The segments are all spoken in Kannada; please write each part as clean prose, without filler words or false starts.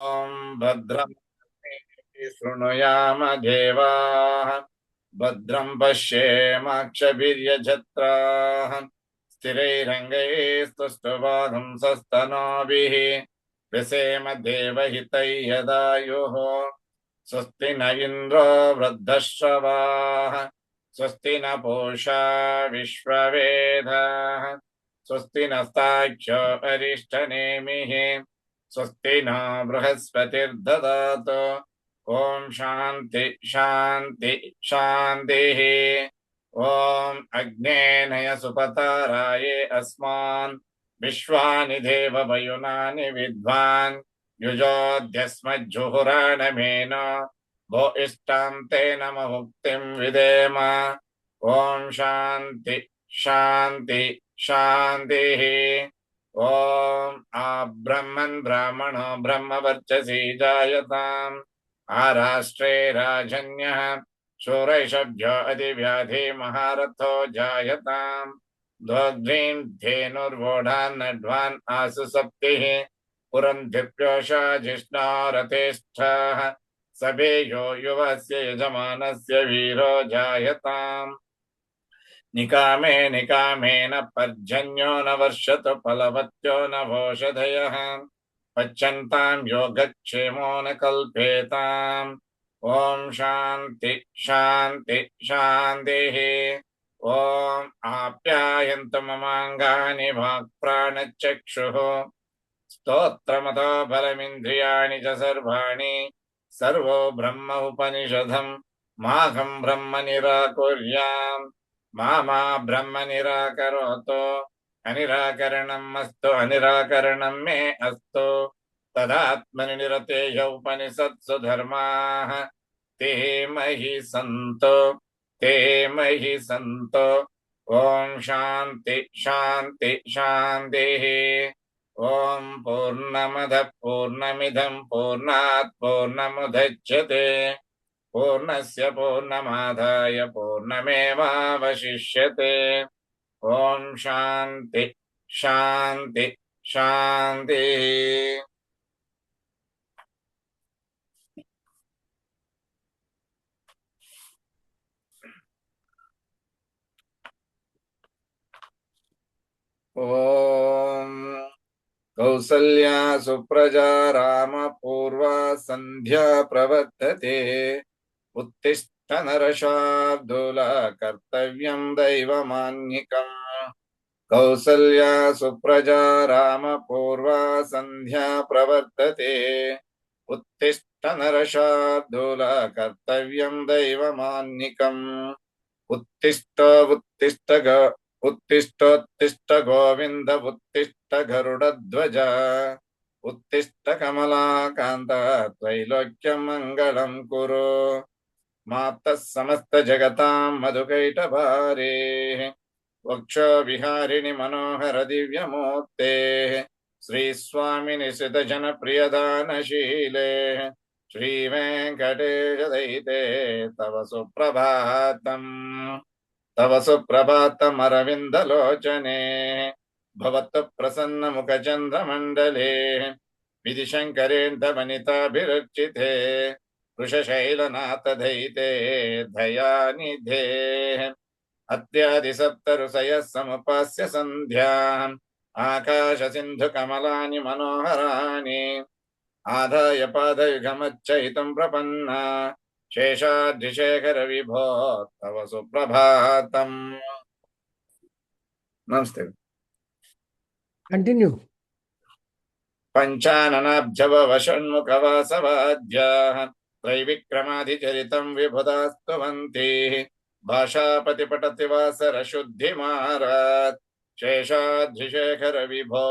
ॐ भद्रं शृणुयाम देवाः भद्रं पश्येमाक्षभिर्यजत्राः स्थिरैरङ्गैस्तुष्टुवागुंसस्तनोभिः व्यसेम देवहितै यदायुः स्वस्ति न इन्द्रो वृद्धश्रवाः स्वस्ति न पूषा विश्ववेदाः स्वस्ति नस्ताख्यो अरिष्टनेमिः स्वस्ति न बृहस्पतिर्ददातु ओम शांति शांति शांतिः ओम अग्नेनय सुपताराये अस्मान् विश्वानि देव वयुनानि विद्वान् युजोऽध्यस्मज्जुहुराणमेन भो इष्टां तेन मुक्तिं विदेम ओम शांति शांति शांतिः ओम ब्रह्मन् ब्राह्मणो ब्रह्मवर्चसी जायताम् आराष्ट्रे राजन्यः शूरैषभ्यो अधिव्याधि महारथो जायताम् द्वग्ध्रीं धेनुर्वोढान्नड्वान् आसु सप्तिः पुरन्धिप्योषा जिष्णो रथेष्ठः सभेयो युवस्य यजमानस्य वीरो जायताम् निकामे निकामेन पर्जन्यो न वर्षतु फलवत्यो न भोषधयः पच्यन्तां योगक्षेमो न कल्पेताम् ओम शांति शांति शांतिः ओम आप्यायन्तु ममाङ्गानि वाक्प्राणचक्षुः स्तोत्रमतो बलमिन्द्रियाणि च सर्वाणि सर्वो ब्रह्म उपनिषदम् माघं ब्रह्म निराकुर्याम् मामा ब्रह्म निराकरोतु अनिराकरणम् अस्तु अनिराकरणं मे अस्तु तदात्मनि निरतेय उपनिषत्सु धर्माः ते महि सन्तो ते महि सन्तो ओम शांति शांति शांतिः ओम पूर्णमदः पूर्णमिदं पूर्णात् पूर्णमुदच्यते पूर्णस्य पूर्णमादाय पूर्णमेवावशिष्यते ओम शांति शांति शांतिः ओम कौसल्या सुप्रजा राम पूर्वा संध्या प्रवर्तते उत्तिष्ठ नरशार्दूला कर्तव्यं दैवमान्निकम् कौसल्या सुप्रजा राम पूर्वा संध्या प्रवर्तते उत्तिष्ठ नरशार्दूला कर्तव्यं दैवमान्निकम् उत्तिष्ठ उत्तिष्ठ उत्तिष्ठोत्तिष्ठ गोविन्द उत्तिष्ठ गरुडध्वज उत्तिष्ठ कमलाकान्त त्रैलोक्यमङ्गलं कुरु मातः समस्त जगतां मधुकैटभारेः वक्षो विहारिणि मनोहर दिव्यमूर्तेः श्रीस्वामिनि सितजनप्रियदानशीले श्रीवेङ्कटेशदयिते तव सुप्रभातम् तव सुप्रभातमरविन्दलोचने भवतु प्रसन्नमुखचन्द्रमण्डले विधिशङ्करेन्दवनिताभिरर्चिते वृषशैलनाथदयिते दयानिधे अत्यादिसप्तऋषयः समुपास्य सन्ध्याम् आकाशसिन्धुकमलानि मनोहराणि आदाय पादयुगमच्चयितुं प्रपन्ना शेषाद्रिशेखर विभो तव सुप्रभातम् नमस्ते कंटिन्यू पञ्चाननाब्जवषण्मुखवासवाद्याः त्रैविक्रमाधिचरितं विबुधास्तुवन्ति भाषापति पठति वासर शुद्धिमारात् शेषाद्रिशेखर विभो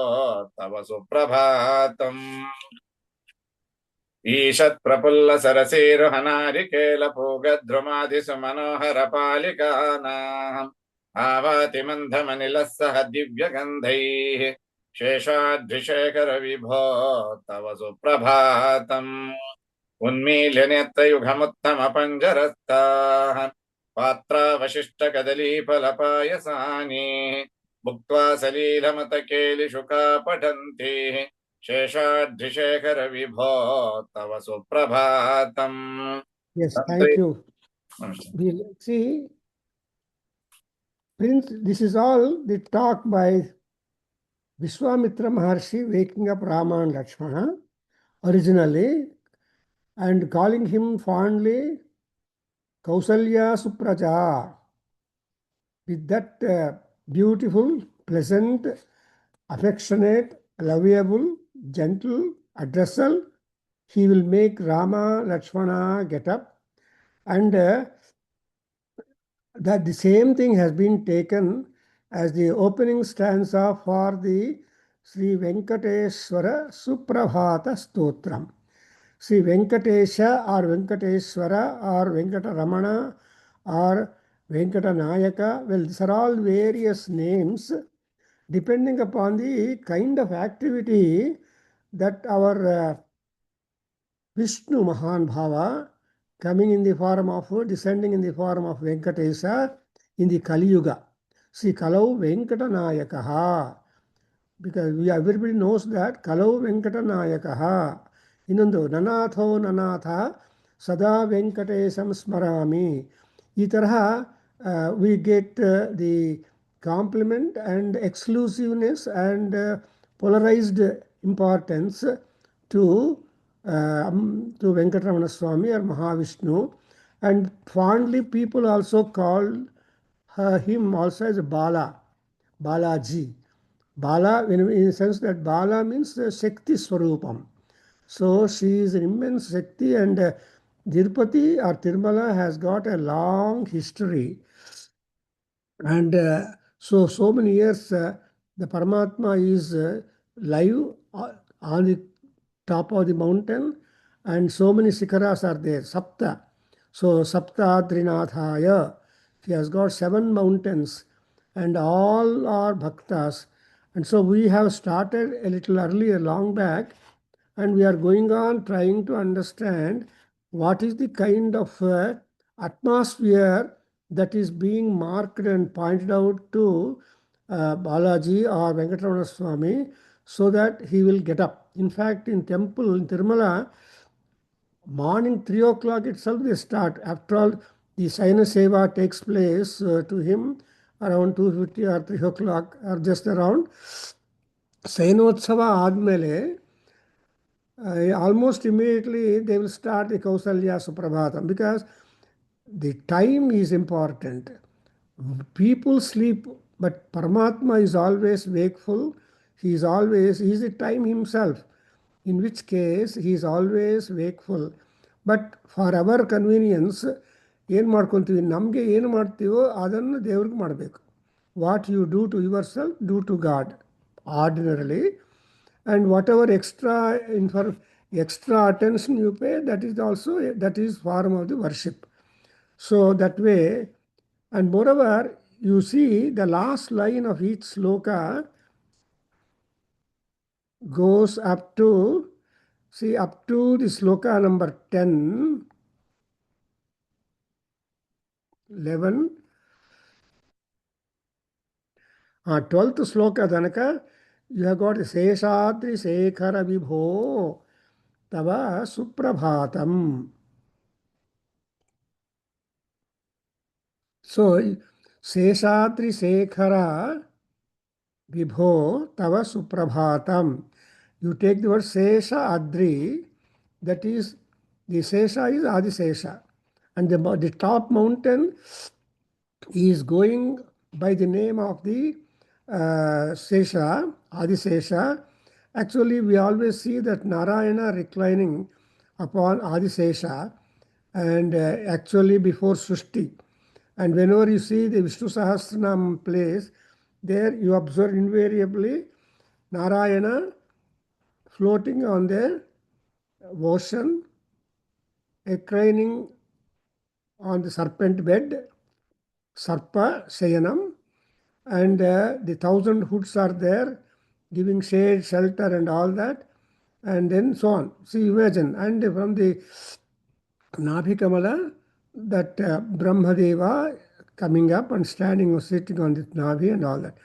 तव सुप्रभातम् ईषत् प्रफुल्ल सरसीरुहनारिकेल पूगद्रुमादिसु मनोहर पालिकानाम् आवाति मन्धमनिलः सह दिव्यगन्धैः शेषाद्रिशेखर विभो तव सुप्रभातम् उन्मील्य नेत्रयुगमुत्तम पञ्जरस्ताः पात्रावशिष्टकदलीफलपायसानि भुक्त्वा सलीलमतकेलिशुका पठन्ति शेषाद्रिशेखर विभो तव सुप्रभातम्. Yes, Tantri. thank you. We'll see, Prince, this is all the talk by Vishwamitra Maharshi waking up Rama and Lakshmana originally and calling him fondly Kausalya Supraja. With that beautiful, pleasant, affectionate, lovable, gentle addressal, he will make Rama, Lakshmana get up, and that the same thing has been taken as the opening stanza for the Sri Venkateswara Suprabhata Stotram. Sri Venkatesha or Venkateswara or Venkataramana or Venkatanayaka, well, these are all various names depending upon the kind of activity that our Vishnu Mahan Bhava coming in the form of, descending in the form of Venkatesa in the Kali Yuga. See, Kalau Venkatanayakaha, because everybody knows that Kalau Venkatanayakaha, ಇನ್ನೊಂದು ನನಾಥೋ ನನಾಥ ಸದಾ ವೆಂಕಟೇಶಂ ಸ್ಮರಾಮಿ. ಈ ತರಹ we get the complement and exclusiveness and polarized importance to Venkataramana Swami or Mahavishnu, and fondly people also call him also as Bala, Balaji. Bala, in the sense that Bala means Shakti Swarupam. So she is an immense Shakti, and Tirupati or Tirumala has got a long history. And so many years the Paramatma is live on the top of the mountain, and so many Sikaras are there, Sapta. So Saptadrinathaya, he has got 7 mountains, and all are Bhaktas. And so we have started a little earlier, long back, and we are going on trying to understand what is the kind of atmosphere that is being marked and pointed out to Balaji or Venkataramana Swami, so that he will get up. In fact, in temple in Tirumala, morning 3 o'clock itself they start. After all, the Saina Seva takes place to him around 2:50 or 3 o'clock or just around. Sainotsava ಆದಮೇಲೆ almost immediately they will start the Kausalya Suprabhatam, because the time is important. People sleep, but Paramatma is always wakeful. He is the time himself, in which case he is always wakeful. But for our convenience, ಏನು ಮಾಡ್ಕೊತೀವಿ, ನಮಗೆ ಏನು ಮಾಡ್ತೀವೋ ಅದನ್ನು ದೇವ್ರಿಗೆ ಮಾಡಬೇಕು. What you do to yourself, do to God ordinarily. And whatever extra attention you pay, that is form of the worship. So that way, and moreover, you see the last line of each sloka goes up to the sloka number 10, 11, 12th sloka danaka, you have got Seshadri Shekhara Vibho Tava Suprabhatam. So, Seshadri Shekhara Vibho Tava Suprabhatam. You take the word Sesha Adri, that is, the Sesha is Adisesha. And the top mountain is going by the name of the Sesha, Adisesha. Actually, we always see that Narayana reclining upon Adisesha, and actually before Srishti. And whenever you see the Vishnu Sahasranam place, there you observe invariably Narayana floating on the ocean, reclining on the serpent bed, Sarpa Sayanam, and the 1,000 hoods are there, giving shade, shelter, and all that, and then so on. See, imagine, and from the Nabhi Kamala, that Brahmadeva coming up and standing or sitting on the Nabhi and all that.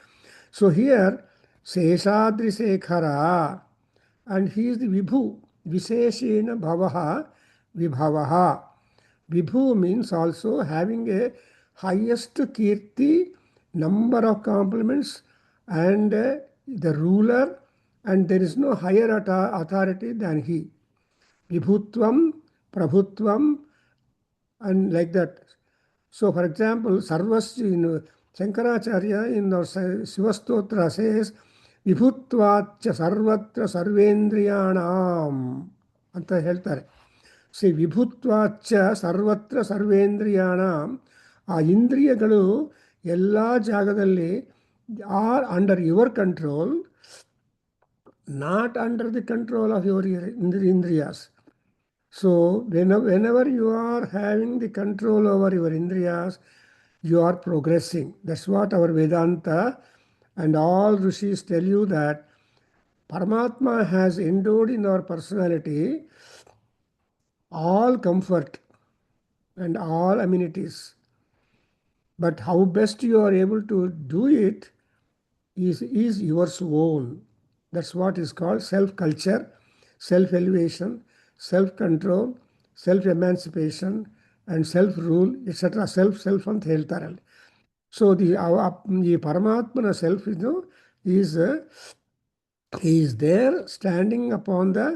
So here, Seshadri Shekhara, and he is the Vibhu. Visheshena Bhavaha Vibhavaha. Vibhu means also having a highest kirti, number of compliments, and the ruler, and there is no higher authority than he. Vibhutvam, Prabhutvam, and like that. So, for example, Sarvasya in Shankaracharya in our Shivastotra says, Vibhutvacha sarvatra sarvendriyanam ಅಂತ ಹೇಳ್ತಾರೆ. ಸಿ ವಿಭುತ್ವಾಚ ಸರ್ವತ್ರ ಸರ್ವೇಂದ್ರಿಯಾಣಂ, ಆ ಇಂದ್ರಿಯಗಳು ಎಲ್ಲ ಜಾಗದಲ್ಲಿ are under your control, not under the control of your ಇಂದ್ರಿಯಾಸ್. So whenever you are having the control over your indriyas, you are progressing. That's what our Vedanta and all rishis tell you, that Paramatma has endowed in our personality all comfort and all amenities. But how best you are able to do it is yours own. That's what is called self-culture, self-elevation, self-control, self-emancipation, and self-rule, etc. Self ಅಂತ ಹೇಳ್ತಾರಲ್ಲಿ. So ಈ ಪರಮಾತ್ಮನ self is there standing upon the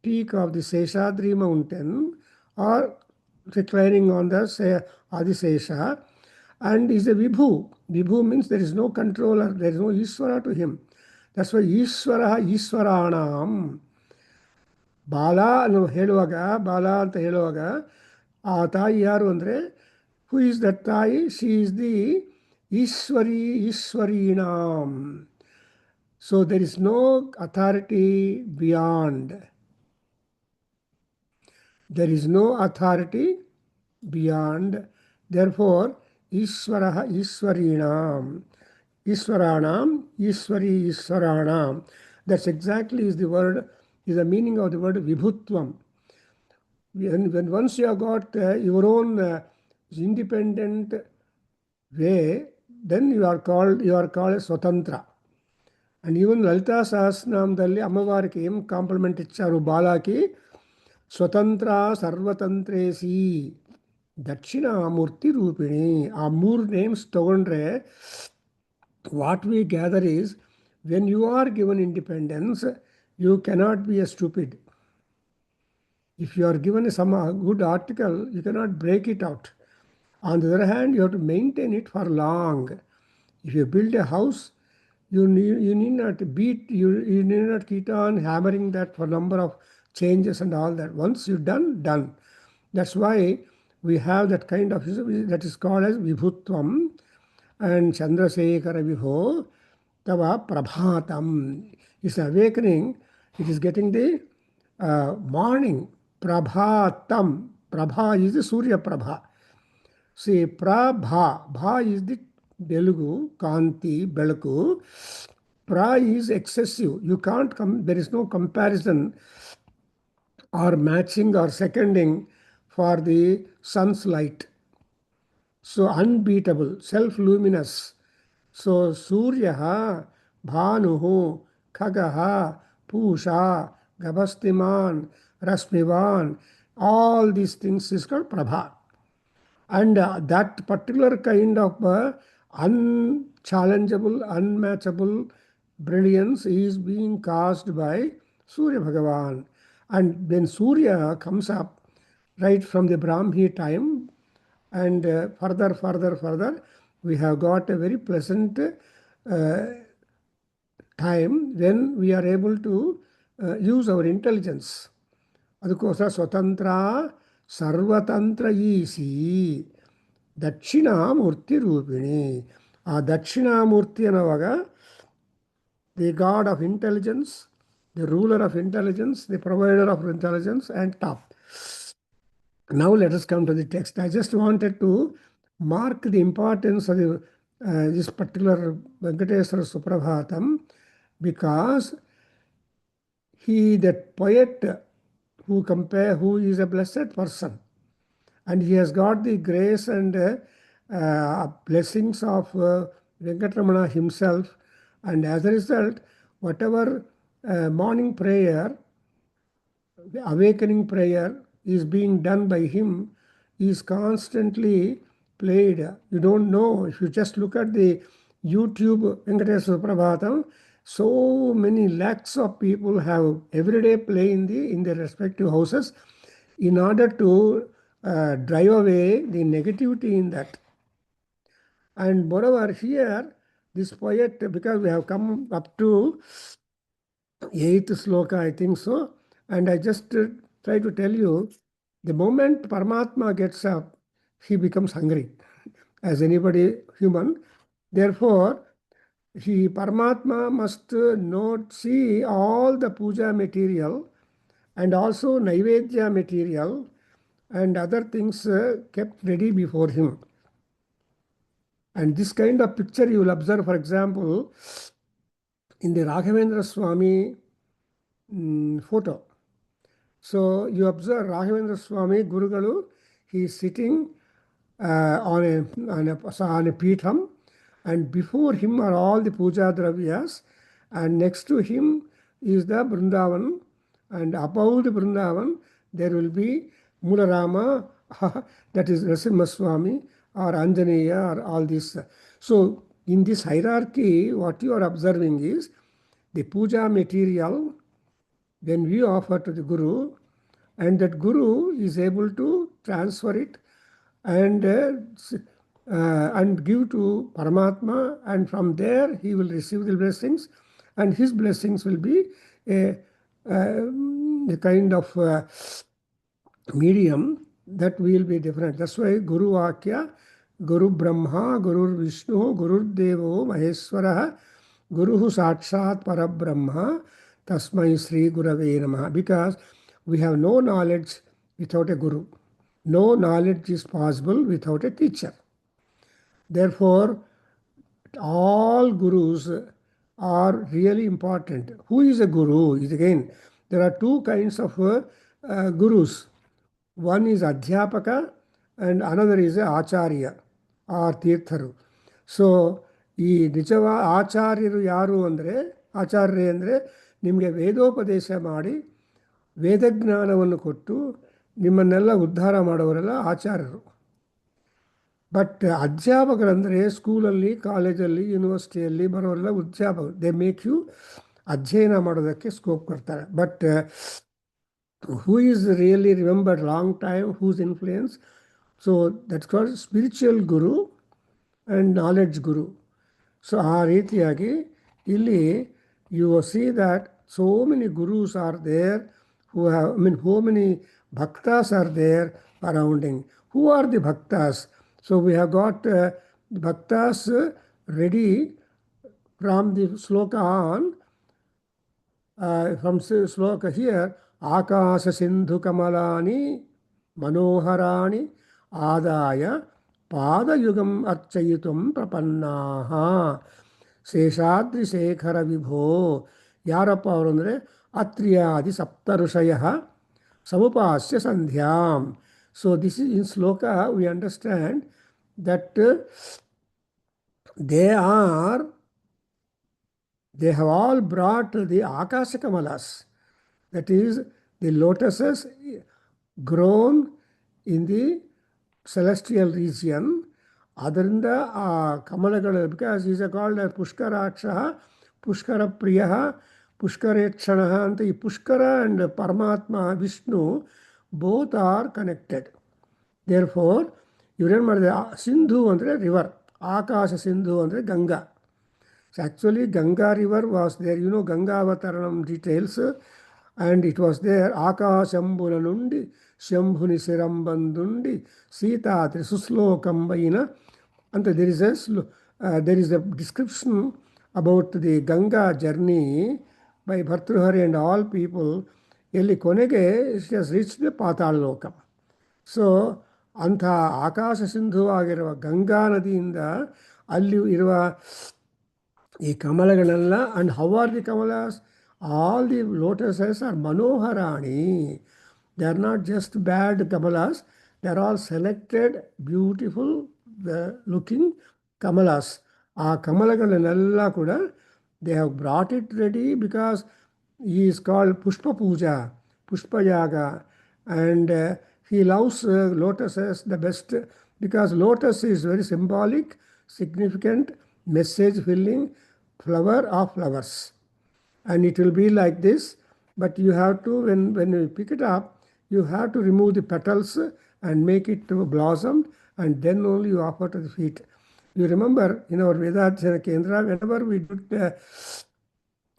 peak of the Seshadri mountain, or reclining on the Adisesha, and is a Vibhu. Vibhu means there is no controller, there is no Ishvara to him. That's why Ishvara Ishvaranam. ಬಾಲ ಅನ್ನೋ ಹೇಳುವಾಗ, ಬಾಲ ಅಂತ ಹೇಳುವಾಗ ಆ ತಾಯಿ ಯಾರು ಅಂದರೆ, ಹೂ ಈಸ್ ದಟ್ ತಾಯಿ? ಶಿ ಈಸ್ ದಿ ಈಶ್ವರೀಣಾಂ. So there is no authority beyond. There is no authority beyond. Therefore, Ishvara Ishwarinam. Ishwaranam, Ishwari Ishwaranam. That's exactly is the word, is the meaning of the word Vibhutvam. When once you have got your own independent way, then you are called Swatantra. And even Lalita Sahasranamdalli ಅಮ್ಮವಾರಿಗೆ ಏನು ಕಾಂಪ್ಲಿಮೆಂಟ್ ಇಚ್ಚಾರು ಬಾಲಾಕಿ, ಸ್ವತಂತ್ರ ಸರ್ವತಂತ್ರೇಸಿ ದಕ್ಷಿಣಾಮೂರ್ತಿ ರೂಪಿಣಿ. ಆ ಮೂರು ನೇಮ್ಸ್ ತಗೊಂಡ್ರೆ what we gather is, when you are given independence, you cannot be a stupid. If you are given some good article, you cannot break it out. On the other hand, you have to maintain it for long. If you build a house, you need not you need not keep on hammering that for number of changes and all that. Once you done. That's why we have that kind of, that is called as Vibhutvam. And Chandrasekhara Vibho Tava Prabhatam is awakening. It is getting the morning. Prabhatam. Prabha is the Surya Prabha. See, Prabha. Bha is the Belugu, Kanti, Belaku. Pra is excessive. You can't there is no comparison or matching or seconding for the sun's light. So unbeatable, self-luminous. So Suryaha, Bhanuhu, Khagaha, Pusha, Gabhastiman, Rasmivan, all these things is called Prabha. And that particular kind of unchallengeable, unmatchable brilliance is being caused by Surya Bhagavan. And when Surya comes up right from the Brahmi time, and further, we have got a very pleasant time when we are able to use our intelligence. ಅದಕ್ಕೋಸ್ಕರ ಸ್ವತಂತ್ರ ಸರ್ವತಂತ್ರ ಈಸಿ ದಕ್ಷಿಣಾಮೂರ್ತಿ ರೂಪಿಣಿ. ಆ ದಕ್ಷಿಣಾಮೂರ್ತಿ ಅನ್ನುವಾಗ the God of intelligence, the ruler of intelligence, the provider of intelligence, and top. Now let us come to the text. I just wanted to mark the importance of this particular Venkateswara Suprabhatam, because that poet who is a blessed person, and he has got the grace and blessings of Venkatramana himself, and as a result, whatever morning prayer, awakening prayer is being done by him, is constantly played. You don't know. If you just look at the YouTube Venkateswara Prabhatam, so many lakhs of people have every day play in their respective houses in order to drive away the negativity in that. And moreover, here, this poet, because we have come up to 8th sloka, I think so, and I just try to tell you, the moment Paramatma gets up, he becomes hungry, as anybody human. Therefore, Paramatma must not see all the puja material and also Naivedya material and other things kept ready before him. And this kind of picture you will observe, for example, in the Raghavendra Swami photo. So you observe Raghavendra Swami Gurugalu, he is sitting on a peetham, and before him are all the puja dravyas, and next to him is the Vrindavan, and above the Vrindavan there will be Mularama, that is Narasimha Swami, or Anjaneya, or all this. So in this hierarchy, what you are observing is the puja material when we offer to the Guru, and that Guru is able to transfer it and give to Paramatma, and from there he will receive the blessings, and his blessings will be a kind of medium that will be different. That's why Guru Vakya, Guru Brahma, Guru Vishnu, Guru Devo Maheswara, Guru Sakshat Parabrahma, Tasmai Sri Gurave Namaha. Because we have no knowledge without a Guru. No knowledge is possible without a teacher. Therefore, all gurus are really important. Who is a guru? Is again, there are two kinds of gurus. One is Adhyapaka and another is Acharya or Tirtharu. So ಈ ಆಚಾರ್ಯರು ಯಾರು ಅಂದರೆ, ಆಚಾರ್ಯ ಅಂದರೆ ನಿಮಗೆ ವೇದೋಪದೇಶ ಮಾಡಿ ವೇದಜ್ಞಾನವನ್ನು ಕೊಟ್ಟು ನಿಮ್ಮನ್ನೆಲ್ಲ ಉದ್ಧಾರ ಮಾಡೋರೆಲ್ಲ ಆಚಾರ್ಯರು. ಬಟ್ ಅಧ್ಯಾಪಕರಂದರೆ ಸ್ಕೂಲಲ್ಲಿ, ಕಾಲೇಜಲ್ಲಿ, ಯೂನಿವರ್ಸಿಟಿಯಲ್ಲಿ ಬರೋರೆಲ್ಲ ಅಧ್ಯಾಪಕರು. ದೇ ಮೇಕ್ ಯು ಅಧ್ಯಯನ ಮಾಡೋದಕ್ಕೆ ಸ್ಕೋಪ್ ಕೊಡ್ತಾರೆ. But who is really remembered long time, whose influence? So that's called spiritual guru and knowledge guru. So ಆ ರೀತಿಯಾಗಿ ಇಲ್ಲಿ you see that so many gurus are there who have, how many bhaktas are there surrounding. Who are the bhaktas? So we have got bhaktas ready from the sloka on. From sloka here, Akasha Sindhu Kamalani Manoharani Adaya Padayugam Archayitum Prapannaha Seshadri Shekhara Vibho. ಯಾರಪ್ಪ ಅವರು ಅಂದರೆ ಅತ್ರಿಯಾದಿ ಸಪ್ತಋಷಯ ಸಮುಪಾಸ್ಯ ಸಂಧ್ಯಾಂ. ಸೊ ದಿಸ್ ಇಸ್ ಇನ್ ಶ್ಲೋಕ we understand that they have all brought the Akasha Kamalas, that is the lotuses grown in the celestial region. ಅದರಿಂದ ಆ ಕಮಲಗಳು, because is called Pushkaraksha, Pushkarapriya, Pushkarekshana ಅಂತ. ಈ ಪುಷ್ಕರ ಆ್ಯಂಡ್ ಪರಮಾತ್ಮ Vishnu both are connected. Therefore ಇವರೇನು ಮಾಡಿದೆ, ಸಿಂಧು ಅಂದರೆ ರಿವರ್, ಆಕಾಶ ಸಿಂಧು ಅಂದರೆ Ganga. So actually Ganga river was there, you know, Gangavataranam details, and it was there. Akashambuna nundi Shambhuni Sirambandundi Sita Trisuslokambina. And there is a description about the Ganga journey by Bhartruhari and all people. Elli konege it has reached the Patalokam. So ಅಂಥ ಆಕಾಶ ಸಿಂಧುವಾಗಿರುವ ಗಂಗಾ ನದಿಯಿಂದ ಅಲ್ಲಿ ಇರುವ ಈ ಕಮಲಗಳೆಲ್ಲ, and how are the kamalas? All the lotuses are manoharani. They are not just bad kamalas, they are all selected beautiful looking kamalas. ಆ ಕಮಲಗಳನ್ನೆಲ್ಲ ಕೂಡ they have brought it ready because he is called Pushpa Puja, Pushpa Yaga, and he loves lotuses the best because lotus is very symbolic, significant, message filling flower of flowers. And it will be like this, but you have to, when you pick it up, you have to remove the petals and make it to blossom, and then only you offer to the feet. You remember in our Vedadhyana Kendra, whenever we did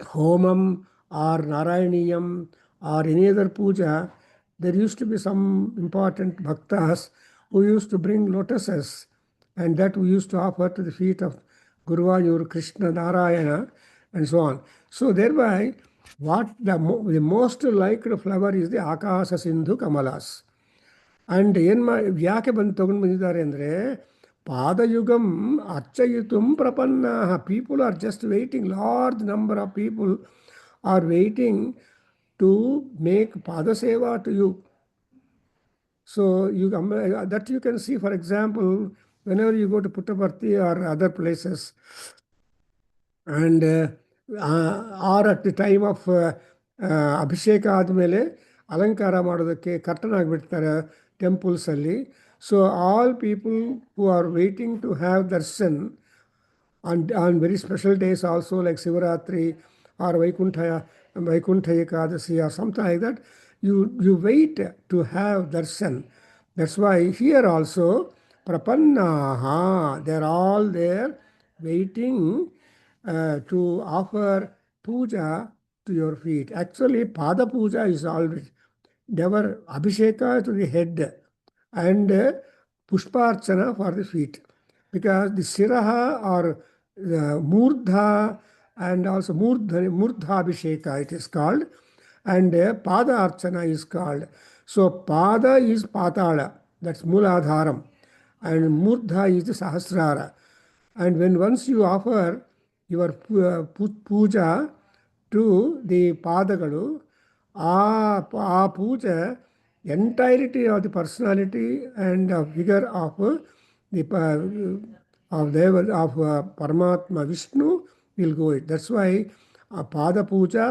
Homam or Narayaniyam or any other puja, there used to be some important bhaktas who used to bring lotuses, and that we used to offer to the feet of Guruvayur, Krishna, Narayana, and so on. So thereby, what the most liked flower is the Akasa Sindhu Kamalas. And ಯಾಕೆ ಬಂದು ತಗೊಂಡು ಬಂದಿದ್ದಾರೆ ಅಂದರೆ ಪಾದಯುಗಂ ಅರ್ಚಯಿತುಂ ಪ್ರಪನ್ನ people are just waiting large number of people are waiting to make ಪಾದಸೇವಾ to you. So that you can see, for example, whenever you go to Puttaparthi or other places, and or at the time of ಅಭಿಷೇಕ ಆದಮೇಲೆ ಅಲಂಕಾರ ಮಾಡೋದಕ್ಕೆ ಕರ್ಟನ್ ಆಗಿಬಿಡ್ತಾರೆ ಟೆಂಪಲ್ಸಲ್ಲಿ. So all people who are waiting to have darshan on very special days also, like Sivaratri or Vaikuntha Ekadasi or something like that, you wait to have darshan. That's why here also prapannaha, they're all there waiting to offer puja to your feet. Actually, pada puja is always never abhisheka to the head and pushparchana for the feet, because the siraha or murdha and also murdha abhisheka it is called, and pada archana is called. So pada is patala, that's mooladharam, and murdha is the sahasrara. And when once you offer your puja to the padagalu, ಆ ಪೂಜೆ entirety of the personality and figure of the Paramatma Vishnu will go it. That's why Pada Puja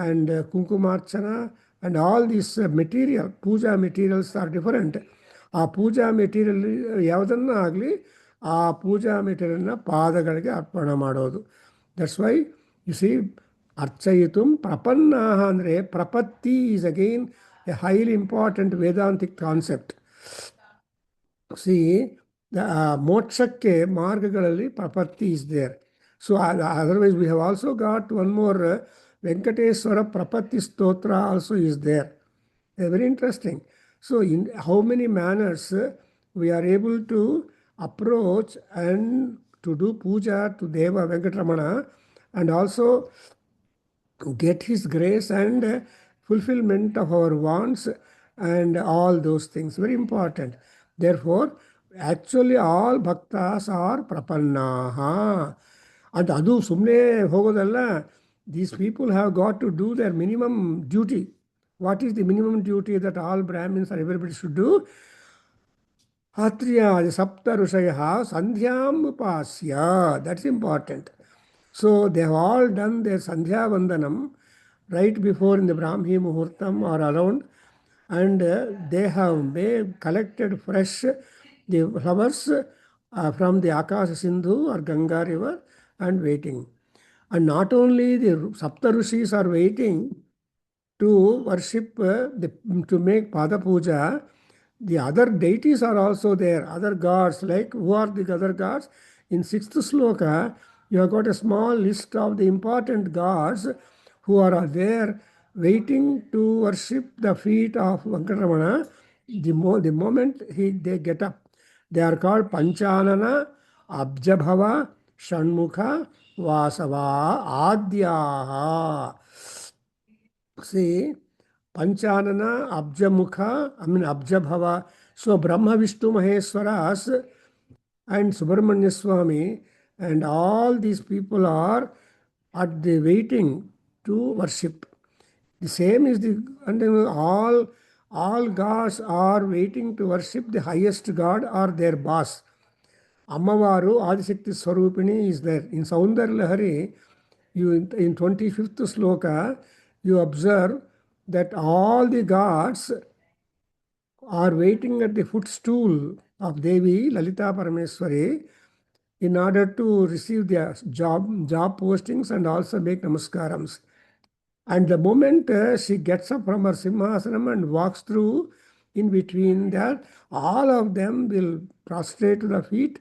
and Kunkumarchana and all these material, puja materials are different. ಆ ಪೂಜಾ ಮೆಟೀರಿಯಲ್ ಯಾವುದನ್ನ ಆಗಲಿ ಆ ಪೂಜಾ ಮೆಟೀರಿಯಲ್ನ ಪಾದಗಳಿಗೆ ಅರ್ಪಣೆ ಮಾಡೋದು. ದಟ್ಸ್ ವೈ ಯು ಸಿ ಅರ್ಚಯಿತುಂ ಪ್ರಪನ್ನಾಹ ಅಂದರೆ ಪ್ರಪತ್ತಿ is again a highly important Vedantic concept. See ಮೋಕ್ಷಕ್ಕೆ ಮಾರ್ಗಗಳಲ್ಲಿ ಪ್ರಪತ್ತಿ is there. So otherwise we have also got one more Venkateshwara ಪ್ರಪತ್ತಿ ಸ್ತೋತ್ರ also is there. Very interesting. So in how many manners we are able to approach and to do puja to Deva Venkatramana and also get his grace and fulfillment of our wants and all those things. Very important. Therefore, actually all bhaktas are prapannaha. And adu sumne hogodalla. These people have got to do their minimum duty. What is the minimum duty that all Brahmins or everybody should do? Atriya sapta rushaya sandhyam upasya. That's important. So they have all done their sandhya vandanam right before in the Brahmi Muhurtam or around, and they have collected fresh the flowers from the Akasa Sindhu or Ganga river and waiting. And not only the Sapta Rishis are waiting to worship, to make Pada Puja, the other deities are also there, other gods. Like, who are the other gods? In 6th sloka, you have got a small list of the important gods who are there waiting to worship the feet of Venkatramana. The moment they get up, they are called Panchanana, Abjabhava, Shanmukha, Vasava, Adyaha. See, Panchanana, Abjamukha, Abjabhava. So Brahma, Vishnu, Maheshwaras and Subramanya Swami and all these people are at the waiting to worship. The same is and all gods are waiting to worship the highest god or their boss. Ammavaru, Adishakti Swarupini is there. In Saundarya Lahari, in 25th sloka, you observe that all the gods are waiting at the footstool of Devi Lalita Parameswari in order to receive their job postings and also make namaskarams. And the moment she gets up from her simhasanam and walks through in between that, all of them will prostrate to the feet.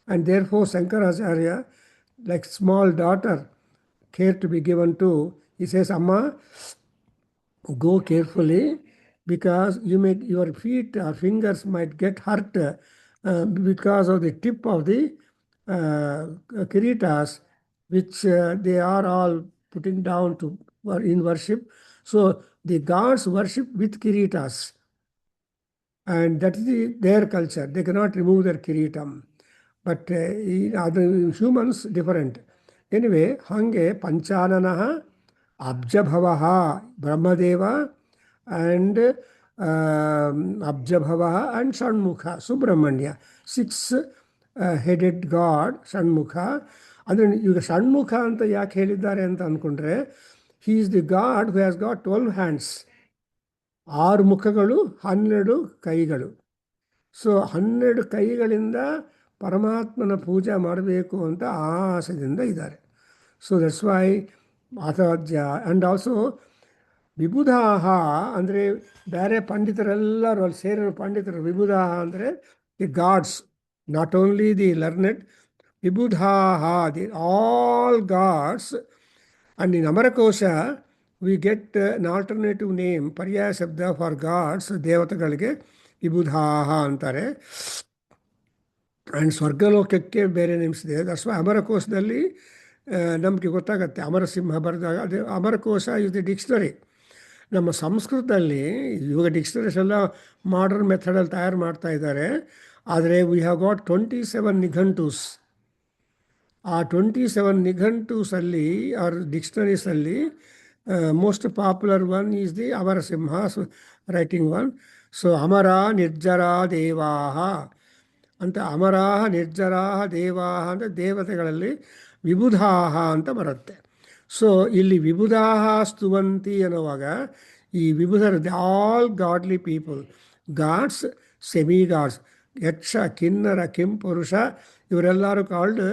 And therefore, Shankaracharya, like small daughter, care to be given to, he says, Amma, go carefully because your feet or fingers might get hurt because of the tip of the kiritas, which they are all putting down to in worship. So the gods worship with kiritas, and that is their culture. They cannot remove their kiritam. But in other humans, different. Anyway, hange panchananaha, abjabhavaha, Brahmadeva, and abjabhavaha and Shanmukha, Subramanya. Six headed God, Shanmukha. ಅಂದರೆ ಈಗ ಷಣ್ಮುಖ ಅಂತ ಯಾಕೆ ಹೇಳಿದ್ದಾರೆ ಅಂತ ಅಂದ್ಕೊಂಡ್ರೆ, he is the God who has got 12 hands. 6 ಮುಖಗಳು, 12 ಕೈಗಳು. ಸೊ 12 ಕೈಗಳಿಂದ ಪರಮಾತ್ಮನ ಪೂಜೆ ಮಾಡಬೇಕು ಅಂತ ಆಸೆಯಿಂದ ಇದ್ದಾರೆ. ಸೊ ದಟ್ಸ್ ವೈ ಆತಾಧ್ಯ. ಆ್ಯಂಡ್ ಆಲ್ಸೋ ವಿಬುಧಾಹ ಅಂದರೆ ಬೇರೆ ಪಂಡಿತರೆಲ್ಲರೂ ಅಲ್ಲಿ ಸೇರಿರೋ ಪಂಡಿತರು. ವಿಬುಧಾಹ ಅಂದರೆ the gods, not only the learned. ವಿಬುಧಾಹ, the all gods. And in Amarakosha we get an alternative name, ಪರ್ಯಾಯ ಶಬ್ದ ಫಾರ್ ಗಾಡ್ಸ್, ದೇವತೆಗಳಿಗೆ ವಿಬುಧಾಹ ಅಂತಾರೆ. ಆ್ಯಂಡ್ ಸ್ವರ್ಗಲೋಕಕ್ಕೆ ಬೇರೆ ನೇಮ್ಸ್ ಇದೆ. ದಟ್ಸ್ ವೈ ಅಮರಕೋಶದಲ್ಲಿ ನಮಗೆ ಗೊತ್ತಾಗತ್ತೆ. ಅಮರಸಿಂಹ ಬರೆದಾಗ ಅದು ಅಮರಕೋಶ ಇಸ್ ದಿ ಡಿಕ್ಷನರಿ. ನಮ್ಮ ಸಂಸ್ಕೃತದಲ್ಲಿ ಇವಾಗ ಡಿಕ್ಷನರೀಸ್ ಎಲ್ಲ ಮಾಡರ್ನ್ ಮೆಥಡಲ್ಲಿ ತಯಾರು ಮಾಡ್ತಾ ಇದ್ದಾರೆ. ಆದರೆ ವಿ ಹ್ಯಾವ್ ಗಾಟ್ 27 ನಿಘಂಟೂಸ್. ಆ 27 ನಿಘಂಟೂಸಲ್ಲಿ ಆರ್ ಡಿಕ್ಷನರೀಸಲ್ಲಿ most popular one is the Amarasimha writing one. So ಅಮರ ನಿರ್ಜರಾ ದೇವಾಹ ಅಂತ, ಅಮರಾಹ ನಿರ್ಜರಾಹ ದೇವಾಹ ಅಂತ ದೇವತೆಗಳಲ್ಲಿ ವಿಬುಧಾಹ ಅಂತ ಬರುತ್ತೆ. ಸೊ ಇಲ್ಲಿ ವಿಬುಧಾಹ ಸ್ತುವಂತಿ ಅನ್ನುವಾಗ ಈ ವಿಬುಧರ all godly people, gods, semi gods, ಯಕ್ಷ, ಕಿನ್ನರ, ಕಿಂಪುರುಷ, ಇವರೆಲ್ಲರೂ ಕಾಲ್ಡ್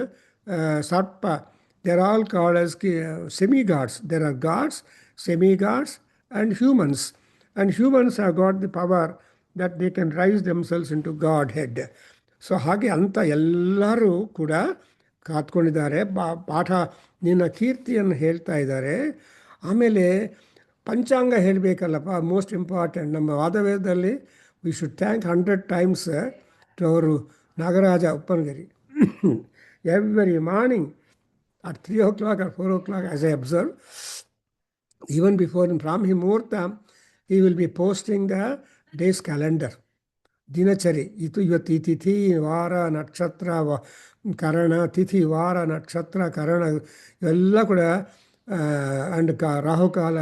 ಸರ್ಪ. They're all called as semi gods. There are gods, semi gods and humans. And humans have got the power that they can raise themselves into godhead. So ಹಾಗೆ ಅಂತ ಎಲ್ಲರೂ ಕೂಡ ಕಾತ್ಕೊಂಡಿದ್ದಾರೆ. ಪಾಠ ನಿನ್ನ ಕೀರ್ತಿಯನ್ನು ಹೇಳ್ತಾ ಇದ್ದಾರೆ. ಆಮೇಲೆ ಪಂಚಾಂಗ ಹೇಳಬೇಕಲ್ಲಪ್ಪ, ಮೋಸ್ಟ್ ಇಂಪಾರ್ಟೆಂಟ್. ನಮ್ಮ ವಾದವೇದದಲ್ಲಿ we should thank 100 times to ಅವರು Nagaraja Uppanagiri. Every morning at 3 o'clock or 4 o'clock, as I observe, even before in Brahmi Muhurta, he will be posting the day's calendar. ದಿನಚರಿ ಇದು ಇವತ್ತು ಈ ತಿಥಿ, ವಾರ, ನಕ್ಷತ್ರ, ಕರಣ, ತಿಥಿ, ವಾರ, ನಕ್ಷತ್ರ, ಕರಣ ಇವೆಲ್ಲ ಕೂಡ ಆ್ಯಂಡ್ ರಾಹುಕಾಲ,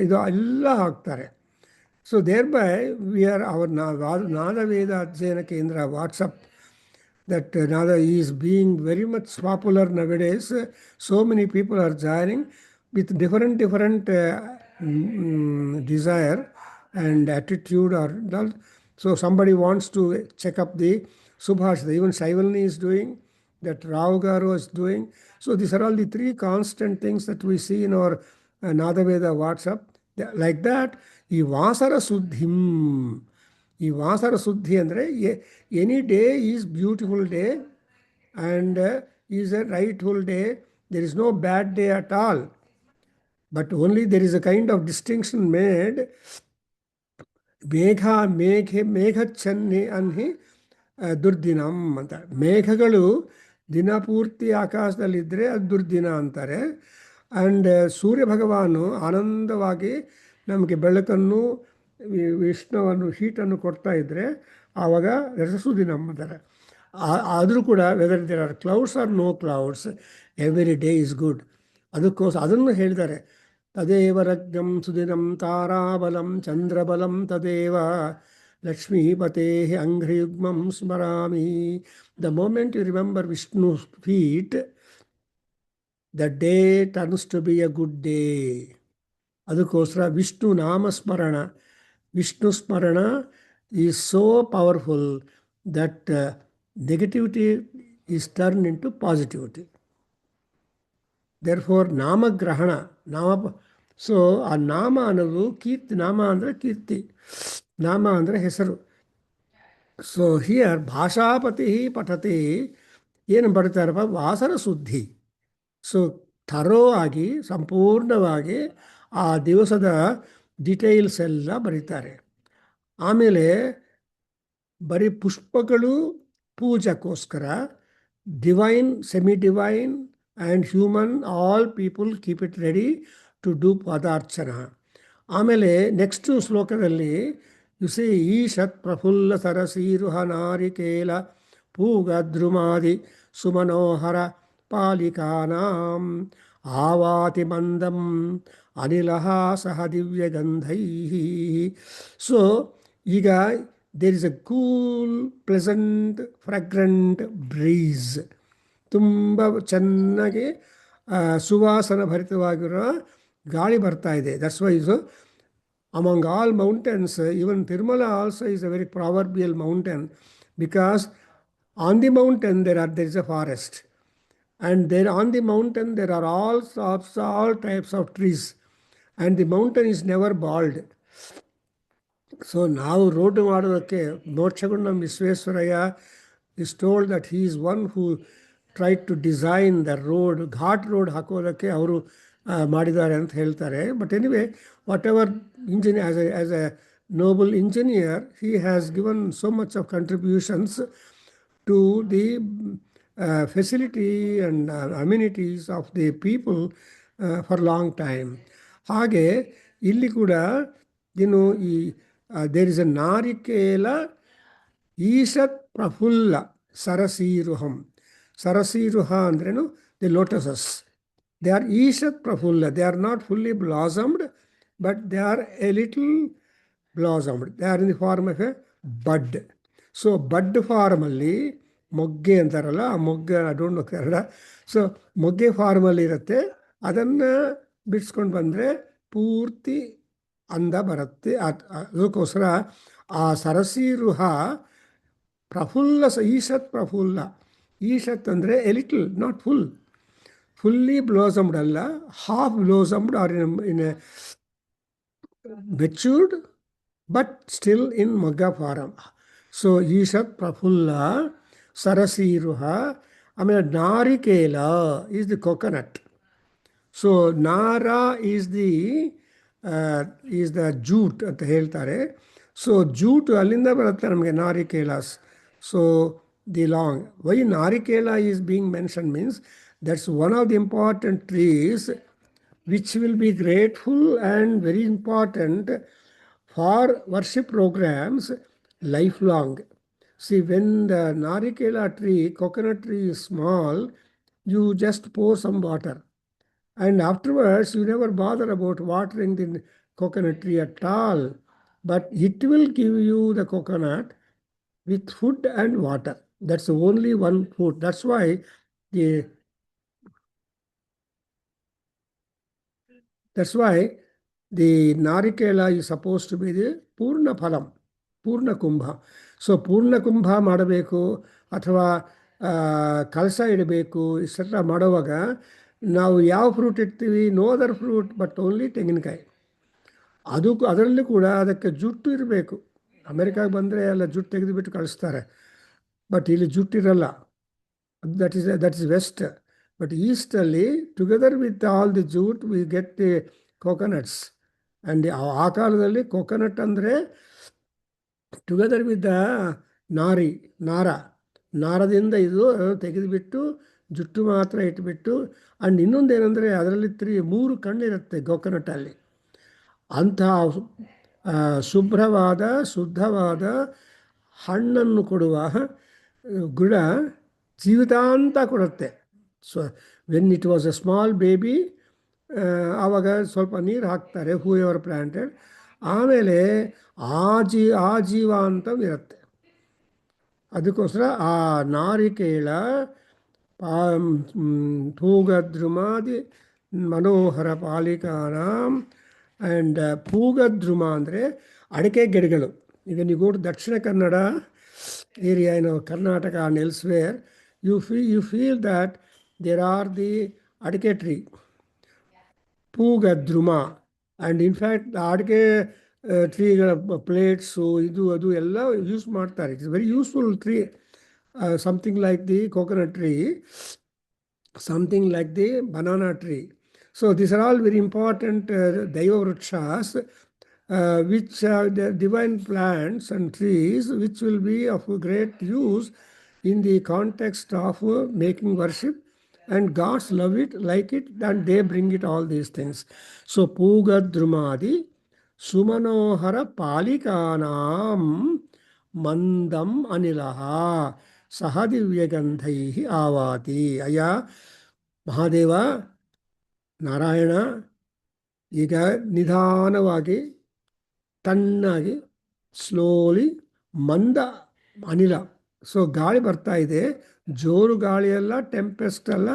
ಇದು ಎಲ್ಲ ಹಾಕ್ತಾರೆ. So thereby we are our Nadaveda Adhyayana Kendra WhatsApp, that Nada is being very much popular nowadays. So many people are joining with different desire and attitude. So somebody wants to check up the Subhashita. Even Shaivalini is doing, that Rao Garu is doing. So these are all the 3 constant things that we see in our Nadaveda WhatsApp. Like that, ಈ ವಾಸರ ಸುದ್ಧಿಂ. ಈ ವಾಸರ ಸುದ್ಧಿ ಅಂದರೆ any day is beautiful day and is a rightful day. There is no bad day at all. But only there is a kind of distinction made. ಮೇಘಚ್ಛನ್ನಿ ಅನ್ಹಿ ದುರ್ದಿನಂ ಅಂತ. ಮೇಘಗಳು ದಿನಪೂರ್ತಿ ಆಕಾಶದಲ್ಲಿದ್ದರೆ ಅದು ದುರ್ದಿನ ಅಂತಾರೆ. ಆ್ಯಂಡ್ ಸೂರ್ಯ ಭಗವಾನು ಆನಂದವಾಗಿ ನಮಗೆ ಬೆಳಕನ್ನು, ವಿಷ್ಣುವನ್ನು, ಹೀಟನ್ನು ಕೊಡ್ತಾ ಇದ್ದರೆ ಆವಾಗ ರಸಸುದಿನ ಅಂತಾರೆ. ಆದರೂ ಕೂಡ whether there are clouds or no clouds, every day is good. ಅದಕ್ಕೋಸ್ಕರ ಅದನ್ನು ಹೇಳಿದ್ದಾರೆ. ತದೇವ ರಜ್ಞಂ ಸುದಿನಂ ತಾರಾಬಲಂ ಚಂದ್ರಬಲಂ ತದೇವ ಲಕ್ಷ್ಮೀಪತೆ ಅಂಘ್ರಿಯುಗ್ಮಂ ಸ್ಮರಾಮಿ. The moment you remember Vishnu feet, the day turns to be a good day. ಅದಕ್ಕೋಸ್ಕರ ವಿಷ್ಣು ನಾಮಸ್ಮರಣ, ವಿಷ್ಣು ಸ್ಮರಣ is so powerful that negativity is turn into positivity. Therefore ನಾಮಗ್ರಹಣ, ಸೊ ಆ ನಾಮ ಅನ್ನೋದು ಕೀರ್ತಿ, ನಾಮ ಅಂದರೆ ಕೀರ್ತಿ, ನಾಮ ಅಂದರೆ ಹೆಸರು. ಸೊ ಹಿಯರ್ ಭಾಷಾಪತಿ ಪಠತಿ, ಏನು ಬರ್ತಾರಪ್ಪ, ವಾಸನ ಶುದ್ಧಿ. ಸೊ ಥರೋ ಆಗಿ ಸಂಪೂರ್ಣವಾಗಿ ಆ ದಿವಸದ ಡಿಟೇಲ್ಸ್ ಎಲ್ಲ ಬರೀತಾರೆ. ಆಮೇಲೆ ಬರೀ ಪುಷ್ಪಗಳು ಪೂಜೆಗೋಸ್ಕರ, divine, semi divine and human, all people keep it ready to do ಪಾದಾರ್ಚನ. ಆಮೇಲೆ ನೆಕ್ಸ್ಟು ಶ್ಲೋಕದಲ್ಲಿ ಯುಸಿ ಈಶತ್ ಪ್ರಫುಲ್ಲ ಸರಸೀರುಹ ನಾರಿಕೇಲ ಪೂಗದ್ರುಮಾದಿ ಸುಮನೋಹರ ಪಾಲಿಕಾನಾಂ ಆವಾತಿ ಮಂದಂ ಅನಿಲಃ ಸಹ ದಿವ್ಯಗಂಧೈ. ಸೊ ಈಗ there is a cool pleasant fragrant breeze, ತುಂಬ ಚೆನ್ನಾಗಿ ಸುವಾಸನ ಭರಿತವಾಗಿರೋ ಗಾಳಿ ಬರ್ತಾ ಇದೆ. That's why so among all mountains, even Tirumala also is a very proverbial mountain, because on the mountain there is a forest, and there on the mountain there are all types of trees, and the mountain is never bald. So ನಾವು ರೋಡ್ ಮಾಡೋದಕ್ಕೆ Mokshagundam Visvesvaraya is told that he is one who tried to design the road, ghat road ಹಾಕೋದಕ್ಕೆ ಅವರು ಮಾಡಿದ್ದಾರೆ ಅಂತ ಹೇಳ್ತಾರೆ. But anyway, what ever engineer, as A Nobel engineer, he has given so much of contributions to the facility and amenities of the people for long time. ಹಾಗೆ ಇಲ್ಲಿ ಕೂಡ ಇನ್ನು ಈ ದೇರ್ ಇಸ್ ಎ ನಾರಿಕೇಲ ಈಶತ್ ಪ್ರಫುಲ್ಲ ಸರಸೀರುಹಂ. ಸರಸೀರುಹ ಅಂದ್ರೇನು, the ಲೋಟಸಸ್. They are Ishat Prafulla. They are not fully blossomed, but they are a little blossomed. They are in the form of a bud. So bud form ಅಲ್ಲಿ ಮೊಗ್ಗೆ ಅಂತಾರಲ್ಲ, ಆ ಮೊಗ್ಗೆ, I don't know Kannada. So ಮೊಗ್ಗೆ ಫಾರ್ಮಲ್ಲಿ ಇರುತ್ತೆ, ಅದನ್ನು ಬಿಡಿಸ್ಕೊಂಡು ಬಂದರೆ ಪೂರ್ತಿ ಅಂದ ಬರುತ್ತೆ. ಅದಕ್ಕೋಸ್ಕರ ಆ ಸರಸೀರುಹ ಪ್ರಫುಲ್ಲ, ಈಶತ್ ಪ್ರಫುಲ್ಲ. ಈಶತ್ ಅಂದರೆ A little, not full. fully blossomed ಅಲ್ಲ, half blossomed or in a matured but still in magga form. So ಈಶತ್ ಪ್ರಫುಲ್ಲ ಸರಸೀರುಹ. ಆಮೇಲೆ ನಾರಿಕೇಲ is the coconut. ಸೊ ನಾರ is the jute ಅಂತ ಹೇಳ್ತಾರೆ. ಸೊ ಜೂಟ್ ಅಲ್ಲಿಂದ ಬರುತ್ತೆ ನಮಗೆ ನಾರಿಕೇಲಾಸ್. ಸೊ ದಿ ಲಾಂಗ್, ವೈ ನಾರಿಕೇಲ is being mention means that's one of the important trees which will be grateful and very important for worship programs lifelong. See, when the narikela tree, coconut tree is small, you just pour some water, and afterwards you never bother about watering the coconut tree at all, but it will give you the coconut with food and water. That's only one food. That's why the narikela is supposed to be the purna phalam, purna kumbha. So ಪೂರ್ಣ ಕುಂಭ ಮಾಡಬೇಕು ಅಥವಾ ಕಲಶ ಇಡಬೇಕು, ಇಷ್ಟೆಲ್ಲ ಮಾಡುವಾಗ ನಾವು ಯಾವ ಫ್ರೂಟ್ ಇಡ್ತೀವಿ? No other fruit but only ತೆಂಗಿನಕಾಯಿ. ಅದರಲ್ಲಿ ಕೂಡ ಅದಕ್ಕೆ ಜುಟ್ಟು ಇರಬೇಕು. ಅಮೆರಿಕಾಗೆ ಬಂದರೆ ಎಲ್ಲ ಜುಟ್ಟು ತೆಗೆದುಬಿಟ್ಟು ಕಳಿಸ್ತಾರೆ, ಬಟ್ ಇಲ್ಲಿ ಜುಟ್ಟಿರಲ್ಲ. That is west. ಬಟ್ ಈಸ್ಟಲ್ಲಿ together with all the jute we get the coconuts. And ಆ ಕಾಲದಲ್ಲಿ ಕೋಕೋನಟ್ ಅಂದರೆ ಟುಗೆದರ್ ವಿತ್ ದ ನಾರದಿಂದ ಇದು ತೆಗೆದುಬಿಟ್ಟು ಜುಟ್ಟು ಮಾತ್ರ ಇಟ್ಬಿಟ್ಟು. ಆ್ಯಂಡ್ ಇನ್ನೊಂದೇನೆಂದರೆ ಅದರಲ್ಲಿ 3 ಕಣ್ಣಿರುತ್ತೆ ಕೋಕೋನಟ್ಟಲ್ಲಿ. ಅಂತಹ ಶುಭ್ರವಾದ ಶುದ್ಧವಾದ ಹಣ್ಣನ್ನು ಕೊಡುವ ಗಿಡ ಜೀವಿತಾಂತ ಕೊಡುತ್ತೆ. So when it was A small baby, ಆವಾಗ ಸ್ವಲ್ಪ ನೀರು ಹಾಕ್ತಾರೆ, ಹೂ ಎವರ್ ಪ್ಲ್ಯಾಂಟೆಡ್. ಆಮೇಲೆ ಆಜೀವಾಂತವಿರುತ್ತೆ. ಅದಕ್ಕೋಸ್ಕರ ಆ ನಾರಿಕೇಳ ಪೂಗದ್ರುಮಾದಿ ಮನೋಹರ ಪಾಲಿಕಾನಾಂ ಆ್ಯಂಡ್ ಪೂಗದ್ರುಮ ಅಂದರೆ ಅಡಿಕೆ ಗಿಡಗಳು. ಈಗ ನೀವು go to Dakshina Kannada area in Karnataka and elsewhere, you feel that there are the adike tree, ಪೂಗದ್ರುಮ, ಆ್ಯಂಡ್ ಇನ್ಫ್ಯಾಕ್ಟ್ ಅಡಿಕೆ ಟ್ರೀಗಳ ಪ್ಲೇಟ್ಸು ಇದು ಅದು ಎಲ್ಲ ಯೂಸ್ ಮಾಡ್ತಾರೆ. It's very useful tree, something like the coconut tree, something like the banana tree. So these are all very important Daiva Vrikshas, which are the divine plants and trees, which will be of great use in the context of making worship, and gods love it, like it, and they bring it all these things. So Pugadrumadi Sumanohara Palikanam Mandam Anilaha Sahadivyagandhaihi Avati. Aya Mahadeva Narayana, ಈಗ ನಿಧಾನವಾಗಿ ತಣ್ಣಾಗಿ ಸ್ಲೋಲಿ ಮಂದ ಅನಿಲ, ಸೊ ಗಾಳಿ ಬರ್ತಾ ಇದೆ, ಜೋರು ಗಾಳಿ ಅಲ್ಲ, ಟೆಂಪೆಸ್ಟ್ ಅಲ್ಲ,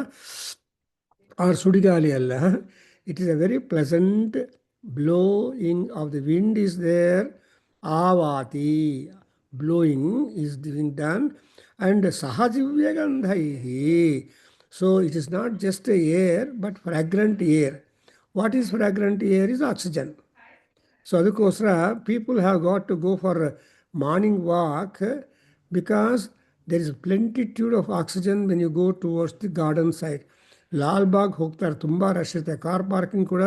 ಆರ್ ಸುಡಿಗಾಳಿ ಅಲ್ಲ. It is a very pleasant blowing of the wind is there. Avati, blowing is being done, and Sahajivyagandhaihi. So it is not just a air, but fragrant air. What is fragrant air? Is oxygen. So adukosra people have got to go for a morning walk, because there is plenitude of oxygen when you go towards the garden side. Lal Bagh ಹೋಗ್ತಾರೆ, ತುಂಬ ರಶ್ ಇರುತ್ತೆ, ಕಾರ್ ಪಾರ್ಕಿಂಗ್ ಕೂಡ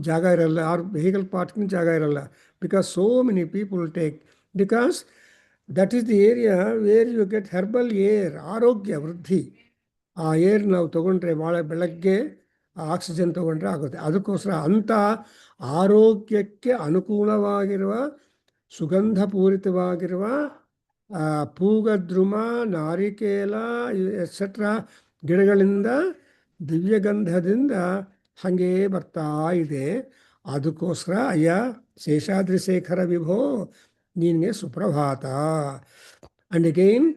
ಜಾಗ ಇರಲ್ಲ, ಆರ್ ವೆಹಿಕಲ್ ಪಾರ್ಕಿಂಗ್ ಜಾಗ ಇರಲ್ಲ, because so many people take, because that is the area where you get herbal air, ಆರೋಗ್ಯ ವೃದ್ಧಿ. ಆ ಏರ್ ನಾವು ತೊಗೊಂಡ್ರೆ ಭಾಳ ಬೆಳಗ್ಗೆ ಆಕ್ಸಿಜನ್ ತೊಗೊಂಡ್ರೆ ಆಗುತ್ತೆ. ಅದಕ್ಕೋಸ್ಕರ ಅಂಥ ಆರೋಗ್ಯಕ್ಕೆ ಅನುಕೂಲವಾಗಿರುವ ಸುಗಂಧಪೂರಿತವಾಗಿರುವ ಪೂಗದ್ರುಮ, ನಾರಿಕೇಲ ಎಕ್ಸೆಟ್ರಾ ಗಿಡಗಳಿಂದ ದಿವ್ಯಗಂಧದಿಂದ ಹಾಗೇ ಬರ್ತಾ ಇದೆ. ಅದಕ್ಕೋಸ್ಕರ ಅಯ್ಯ ಶೇಷಾದ್ರಿ ಶೇಖರ ವಿಭೋ ನಿನಗೆ ಸುಪ್ರಭಾತ. ಆ್ಯಂಡ್ ಅಗೈನ್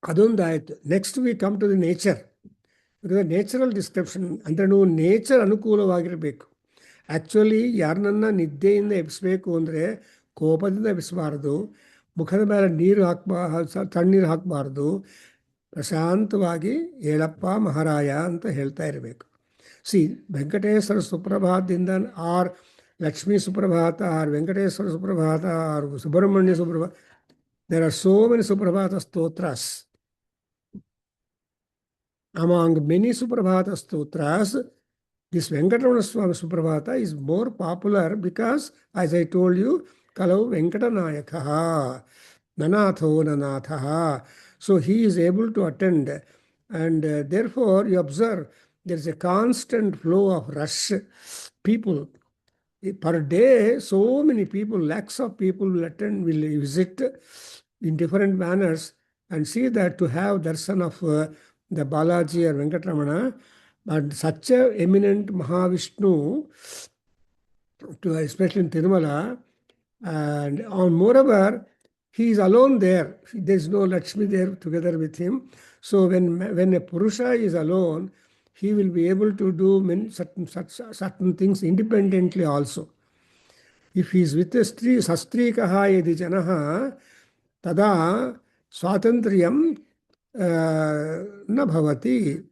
ಅದೊಂದಾಯಿತು. Next we come to the nature. Because natural description ಅಂದರೆ ನೀವು ನೇಚರ್ ಅನುಕೂಲವಾಗಿರಬೇಕು. ಆ್ಯಕ್ಚುಲಿ ಯಾರನ್ನ ನಿದ್ದೆಯಿಂದ ಎಬ್ಬಿಸ್ಬೇಕು ಅಂದರೆ ಕೋಪದಿಂದ ಎಬ್ಬಿಸಬಾರ್ದು, ಮುಖದ ಮೇಲೆ ನೀರು ತಣ್ಣೀರು ಹಾಕಬಾರ್ದು, ಪ್ರಶಾಂತವಾಗಿ ಹೇಳಪ್ಪ ಮಹಾರಾಯ ಅಂತ ಹೇಳ್ತಾ ಇರಬೇಕು. ಸಿ ವೆಂಕಟೇಶ್ವರ ಸುಪ್ರಭಾತದಿಂದ, ಆರ್ ಲಕ್ಷ್ಮೀ ಸುಪ್ರಭಾತ, ಆರ್ ವೆಂಕಟೇಶ್ವರ ಸುಪ್ರಭಾತ, ಆರ್ ಸುಬ್ರಹ್ಮಣ್ಯ ಸುಪ್ರಭಾತ, ದೇರ್ ಆರ್ ಸೋ ಮೆನಿ ಸುಪ್ರಭಾತ stotras. Among many Suprabhata stotras, this Venkatramana Swami Suprabhata is more popular because, as I told you, Kalau Venkatanayakaha, Nanatho Nanathaha. So he is able to attend, and therefore you observe there is a constant flow of rush people. Per day, so many people, lakhs of people will attend, will visit in different manners, and see that to have darshan of the Balaji or Venkatramana, but such a eminent Mahavishnu, especially in Tirumala, and moreover, he is alone there. There is no Lakshmi there together with him. So when a Purusha is alone, he will be able to do certain things independently also. If he is with a Stri, Sastrikaha yadi janaha, tada swatantriyam na bhavati.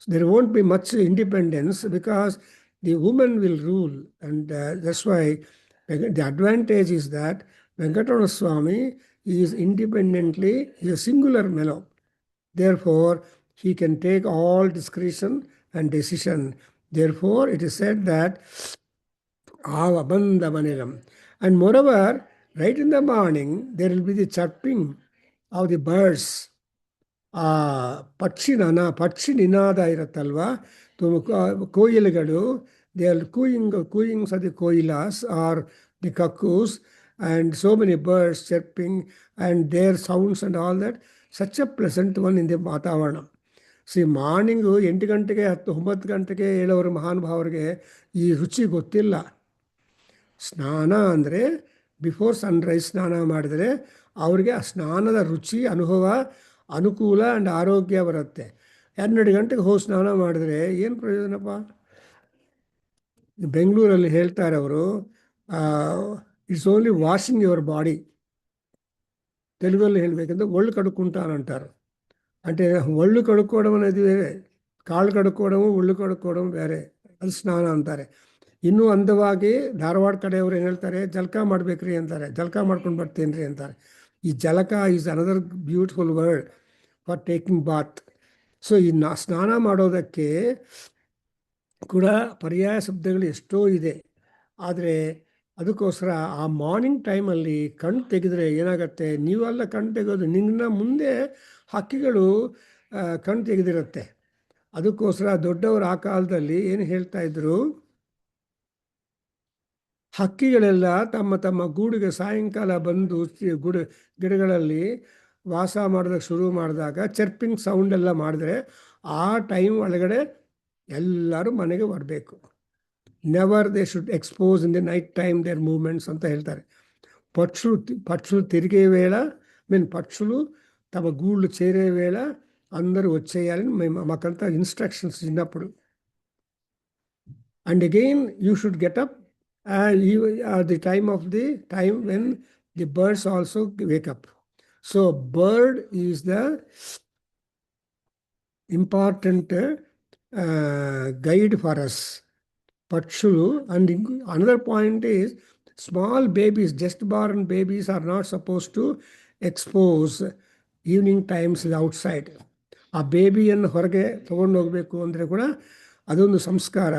So there won't be much independence because the woman will rule, and that's why the advantage is that Venkatramana Swami is independently, he is a singular mellow. Therefore, he can take all discretion and decision. Therefore, it is said that Avabandhamanilam. And moreover, right in the morning, there will be the chirping of the birds. ಪಕ್ಷಿ ನಿನಾದ ಇರುತ್ತಲ್ವಾ, ಕೋಯಿಲೆಗಳು, they are cooings of the ಕೋಯಿಲಾಸ್ are the cuckoos, and so many birds chirping and their sounds and all that, such a pleasant one in the ವಾತಾವರಣ. ಮಾರ್ನಿಂಗು 8 ಗಂಟೆಗೆ 9 ಗಂಟೆಗೆ ಹೇಳೋರು ಮಹಾನುಭಾವರಿಗೆ ಈ ರುಚಿ ಗೊತ್ತಿಲ್ಲ. ಸ್ನಾನ ಅಂದರೆ ಬಿಫೋರ್ ಸನ್ರೈಸ್ ಸ್ನಾನ ಮಾಡಿದರೆ ಅವ್ರಿಗೆ ಆ ಸ್ನಾನದ ರುಚಿ ಅನುಭವ, ಅನುಕೂಲ ಆ್ಯಂಡ್ ಆರೋಗ್ಯ ಬರುತ್ತೆ. 12 ಗಂಟೆಗೆ ಹೋಗಿ ಸ್ನಾನ ಮಾಡಿದ್ರೆ ಏನು ಪ್ರಯೋಜನಪ್ಪ? ಬೆಂಗಳೂರಲ್ಲಿ ಹೇಳ್ತಾರೆ ಅವರು, it's only washing your body. తెలుగులో ಹೇಳಬೇಕಂದ್ರೆ ఒళ్ళు కడుక్కుంటాను అంటారు. అంటే ఒళ్ళు కడుక్కోవడం అనేది వేరే, ಕಾಳು ಕಡ್ಕೋವಡಮು ಒಳ್ಳು ಕಡ್ಕೋವಡಮು ಬೇರೆ, ಅದು ಸ್ನಾನ ಅಂತಾರೆ. ಇನ್ನೂ ಅಂದವಾಗಿ ಧಾರವಾಡ ಕಡೆಯವರು ಏನು ಹೇಳ್ತಾರೆ, ಜಳಕ ಮಾಡ್ಬೇಕ್ರಿ ಅಂತಾರೆ, ಜಳಕ ಮಾಡ್ಕೊಂಡು ಬರ್ತೀನಿ ರೀ ಅಂತಾರೆ. ಈ ಜಳಕ is another beautiful word for taking Baat. So ಈ ಸ್ನಾನ ಮಾಡೋದಕ್ಕೆ ಕೂಡ ಪರ್ಯಾಯ ಶಬ್ದಗಳು ಎಷ್ಟೋ ಇದೆ. ಆದರೆ ಅದಕ್ಕೋಸ್ಕರ ಆ ಮಾರ್ನಿಂಗ್ ಟೈಮಲ್ಲಿ ಕಣ್ಣು ತೆಗೆದ್ರೆ ಏನಾಗುತ್ತೆ, ನೀವೆಲ್ಲ ಕಣ್ಣು ತೆಗೆಯೋದು, ನಿನ್ನ ಮುಂದೆ ಹಕ್ಕಿಗಳು ಕಣ್ಣು ತೆಗೆದಿರುತ್ತೆ. ಅದಕ್ಕೋಸ್ಕರ ದೊಡ್ಡವರು ಆ ಕಾಲದಲ್ಲಿ ಏನು ಹೇಳ್ತಾ ಇದ್ರು, ಹಕ್ಕಿಗಳೆಲ್ಲ ತಮ್ಮ ತಮ್ಮ ಗೂಡಿಗೆ ಸಾಯಂಕಾಲ ಬಂದು ಗಿಡಗಳಲ್ಲಿ ವಾಸ ಮಾಡೋದಕ್ಕೆ ಶುರು ಮಾಡಿದಾಗ ಚರ್ಪಿಂಗ್ ಸೌಂಡ್ ಎಲ್ಲ ಮಾಡಿದ್ರೆ ಆ ಟೈಮ್ ಒಳಗಡೆ ಎಲ್ಲರೂ ಮನೆಗೆ ಬರಬೇಕು. Never they should expose in the night time their movements ಅಂತ ಹೇಳ್ತಾರೆ. పక్షులు తిరిగే వేళ పక్షులు తమ గూళ్ళు చేరే వేళ అందరూ వచ్చేయాలని మాకంతా ఇన్స్ట్రక్షన్స్ చిన్నప్పుడు. And again you should get up the time when the birds also wake up. So bird is the important guide for us. పక్షులు. And another point is small babies, just born babies are not supposed to expose evening times outside. ಆ ಬೇಬಿಯನ್ನು ಹೊರಗೆ ತೊಗೊಂಡು ಹೋಗಬೇಕು ಅಂದರೆ ಕೂಡ ಅದೊಂದು ಸಂಸ್ಕಾರ.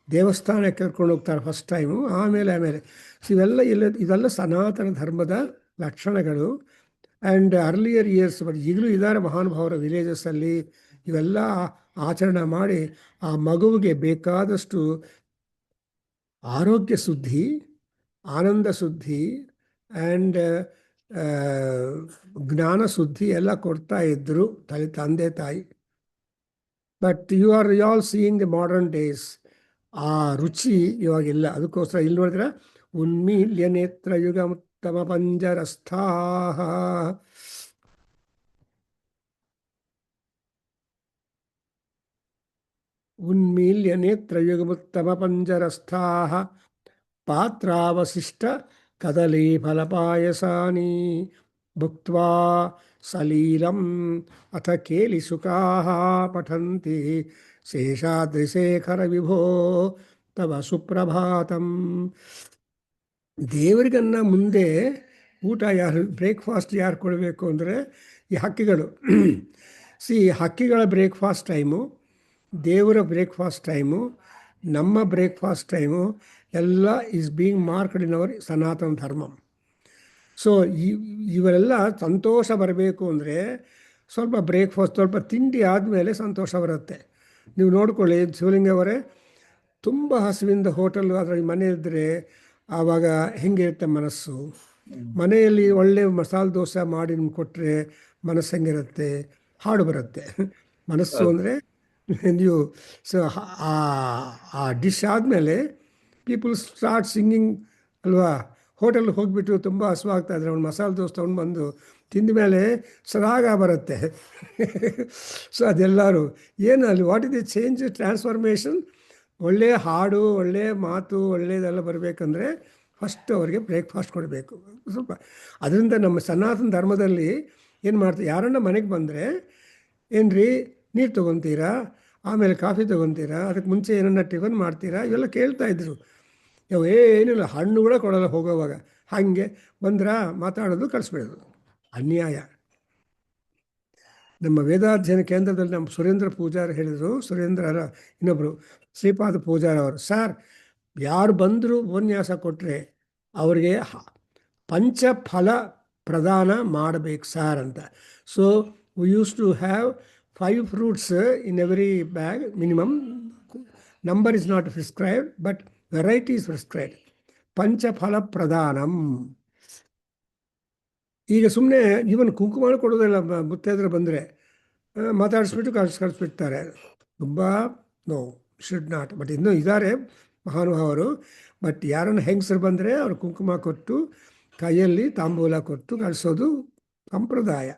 ದೇವಸ್ಥಾನಕ್ಕೆ ಕರ್ಕೊಂಡು ಹೋಗ್ತಾರೆ ಫಸ್ಟ್ ಟೈಮು, ಆಮೇಲೆ ಇದೆಲ್ಲ ಸನಾತನ ಧರ್ಮದ ಲಕ್ಷಣಗಳು. ಆ್ಯಂಡ್ ಅರ್ಲಿಯರ್ ಇಯರ್ಸ್, ಬಟ್ ಈಗಲೂ ಇದ್ದಾರೆ ಮಹಾನುಭಾವರ ವಿಲೇಜಸ್ಸಲ್ಲಿ ಇವೆಲ್ಲ ಆಚರಣೆ ಮಾಡಿ ಆ ಮಗುವಿಗೆ ಬೇಕಾದಷ್ಟು ಆರೋಗ್ಯ ಶುದ್ಧಿ, ಆನಂದ ಶುದ್ಧಿ ಆ್ಯಂಡ್ ಜ್ಞಾನ ಶುದ್ಧಿ ಎಲ್ಲ ಕೊಡ್ತಾ ಇದ್ದರು ತಂದೆ ತಾಯಿ. But you all seeing the modern days, ಆ ರುಚಿ ಇವಾಗಿಲ್ಲ. ಅದಕ್ಕೋಸ್ಕರ ಇಲ್ಲಿ ನೋಡಿದ್ರೆ ಉನ್ಮೀಲ್ಯ ನೇತ್ರ ಯುಗ ಉತ್ತಮ ಪಂಜರಸ್ಥಾ, ಉನ್ಮೀಲ್ಯ ನೇತ್ರ ಯುಗ ಉತ್ತಮ ಪಂಜರಸ್ಥಾ ಪಾತ್ರಾವಶಿಷ್ಟ ಕದಲೀ ಫಲಪಾಯಸಾನಿ ಭುಕ್ತ್ವಾ ಸಲೀಲಂ ಅಥ ಕೇಲಿಸುಕಾಃ ಪಠಂತಿ ಶೇಷಾದ್ರಿಶೇಖರ ವಿಭೋ ತವ ಸುಪ್ರಭಾತಂ. ದೇವರಿಗನ್ನ ಮುಂದೆ ಊಟ ಬ್ರೇಕ್ಫಾಸ್ಟ್ ಯಾರು ಕೊಡಬೇಕು ಅಂದರೆ ಈ ಹಕ್ಕಿಗಳು. ಹಕ್ಕಿಗಳ ಬ್ರೇಕ್ಫಾಸ್ಟ್ ಟೈಮು, ದೇವರ ಬ್ರೇಕ್ಫಾಸ್ಟ್ ಟೈಮು, ನಮ್ಮ ಬ್ರೇಕ್ಫಾಸ್ಟ್ ಟೈಮು ಎಲ್ಲ is being marked in our ಸನಾತನ ಧರ್ಮ. ಸೊ ಇವರೆಲ್ಲ ಸಂತೋಷ ಬರಬೇಕು ಅಂದರೆ ಸ್ವಲ್ಪ ಬ್ರೇಕ್ಫಾಸ್ಟ್, ಸ್ವಲ್ಪ ತಿಂಡಿ ಆದಮೇಲೆ ಸಂತೋಷ ಬರುತ್ತೆ. ನೀವು ನೋಡ್ಕೊಳ್ಳಿ, ಶಿವಲಿಂಗ ಅವರೇ, ತುಂಬ ಹಸುವಿಂದ ಹೋಟೆಲ್ ಅದರಲ್ಲಿ ಮನೆ ಇದ್ದರೆ ಆವಾಗ ಹೆಂಗಿರುತ್ತೆ ಮನಸ್ಸು. ಮನೆಯಲ್ಲಿ ಒಳ್ಳೆ ಮಸಾಲೆ ದೋಸೆ ಮಾಡಿ ನಿಮ್ಗೆ ಕೊಟ್ಟರೆ ಮನಸ್ಸು ಹೆಂಗಿರುತ್ತೆ, ಹಾಡು ಬರುತ್ತೆ ಮನಸ್ಸು ಅಂದರೆ ನೀವು. ಸೊ ಆ ಡಿಶ್ ಆದಮೇಲೆ ಪೀಪಲ್ ಸ್ಟಾರ್ಟ್ ಸಿಂಗಿಂಗ್ ಅಲ್ವಾ. ಹೋಟೆಲ್ಗೆ ಹೋಗಿಬಿಟ್ಟು ತುಂಬ ಹಸುವಾಗ್ತಾ ಇದ್ರೆ ಒಂದು ಮಸಾಲೆ ದೋಸೆ ತೊಗೊಂಡು ಬಂದು ತಿಂದ ಮೇಲೆ ಸರಾಗ ಬರುತ್ತೆ. ಸೊ ಅದೆಲ್ಲರೂ ಏನು ಅಲ್ಲಿ what is the change, transformation. ಒಳ್ಳೆಯ ಹಾಡು, ಒಳ್ಳೆಯ ಮಾತು, ಒಳ್ಳೆಯದೆಲ್ಲ ಬರಬೇಕಂದ್ರೆ ಫಸ್ಟ್ ಅವರಿಗೆ ಬ್ರೇಕ್ಫಾಸ್ಟ್ ಕೊಡಬೇಕು ಸ್ವಲ್ಪ. ಅದರಿಂದ ನಮ್ಮ ಸನಾತನ ಧರ್ಮದಲ್ಲಿ ಏನು ಮಾಡ್ತೀವಿ, ಯಾರನ್ನ ಮನೆಗೆ ಬಂದರೆ ಏನು ರೀ ನೀರು ತೊಗೊತೀರಾ, ಆಮೇಲೆ ಕಾಫಿ ತೊಗೊತೀರಾ, ಅದಕ್ಕೆ ಮುಂಚೆ ಏನನ್ನ ಟಿಫನ್ ಮಾಡ್ತೀರಾ, ಇವೆಲ್ಲ ಕೇಳ್ತಾಯಿದ್ರು. ಏನಿಲ್ಲ, ಹಣ್ಣು ಕೂಡ ಕೊಡೋಲ್ಲ ಹೋಗೋವಾಗ. ಹಾಗೆ ಬಂದ್ರೆ ಮಾತಾಡೋದು, ಕಳಿಸ್ಬಿಡೋದು. ಅನ್ಯಾಯ. ನಮ್ಮ ವೇದಾಧ್ಯಯನ ಕೇಂದ್ರದಲ್ಲಿ ನಮ್ಮ ಸುರೇಂದ್ರ ಪೂಜಾರಿ ಹೇಳಿದರು, ಇನ್ನೊಬ್ಬರು ಶ್ರೀಪಾದ ಪೂಜಾರಿ ಅವರು, ಸರ್ ಯಾರು ಬಂದರೂ ಉಪನ್ಯಾಸ ಕೊಟ್ಟರೆ ಅವರಿಗೆ ಪಂಚಫಲ ಪ್ರದಾನ ಮಾಡಬೇಕು ಸರ್ ಅಂತ. So we use to have 5 fruits in every bag minimum. Number is not prescribed, but variety is prescribed. ಪಂಚಫಲ ಪ್ರದಾನಂ. ಈಗ ಸುಮ್ಮನೆ ಇವನ್ ಕುಂಕುಮ ಕೊಡೋದಿಲ್ಲ, ಮುತ್ತೈದರು ಬಂದರೆ ಮಾತಾಡಿಸ್ಬಿಟ್ಟು ಕಳಿಸ್ಬಿಡ್ತಾರೆ. ತುಂಬ ನೋ, ಶುಡ್ ನಾಟ್. ಬಟ್ ಇನ್ನೂ ಇದ್ದಾರೆ ಮಹಾನುಭಾವರು. ಬಟ್ ಯಾರನ್ನು ಹೆಂಗಸರು ಬಂದರೆ ಅವ್ರು ಕುಂಕುಮ ಕೊಟ್ಟು ಕೈಯಲ್ಲಿ ತಾಂಬೂಲ ಕೊಟ್ಟು ಕಳಿಸೋದು ಸಂಪ್ರದಾಯ.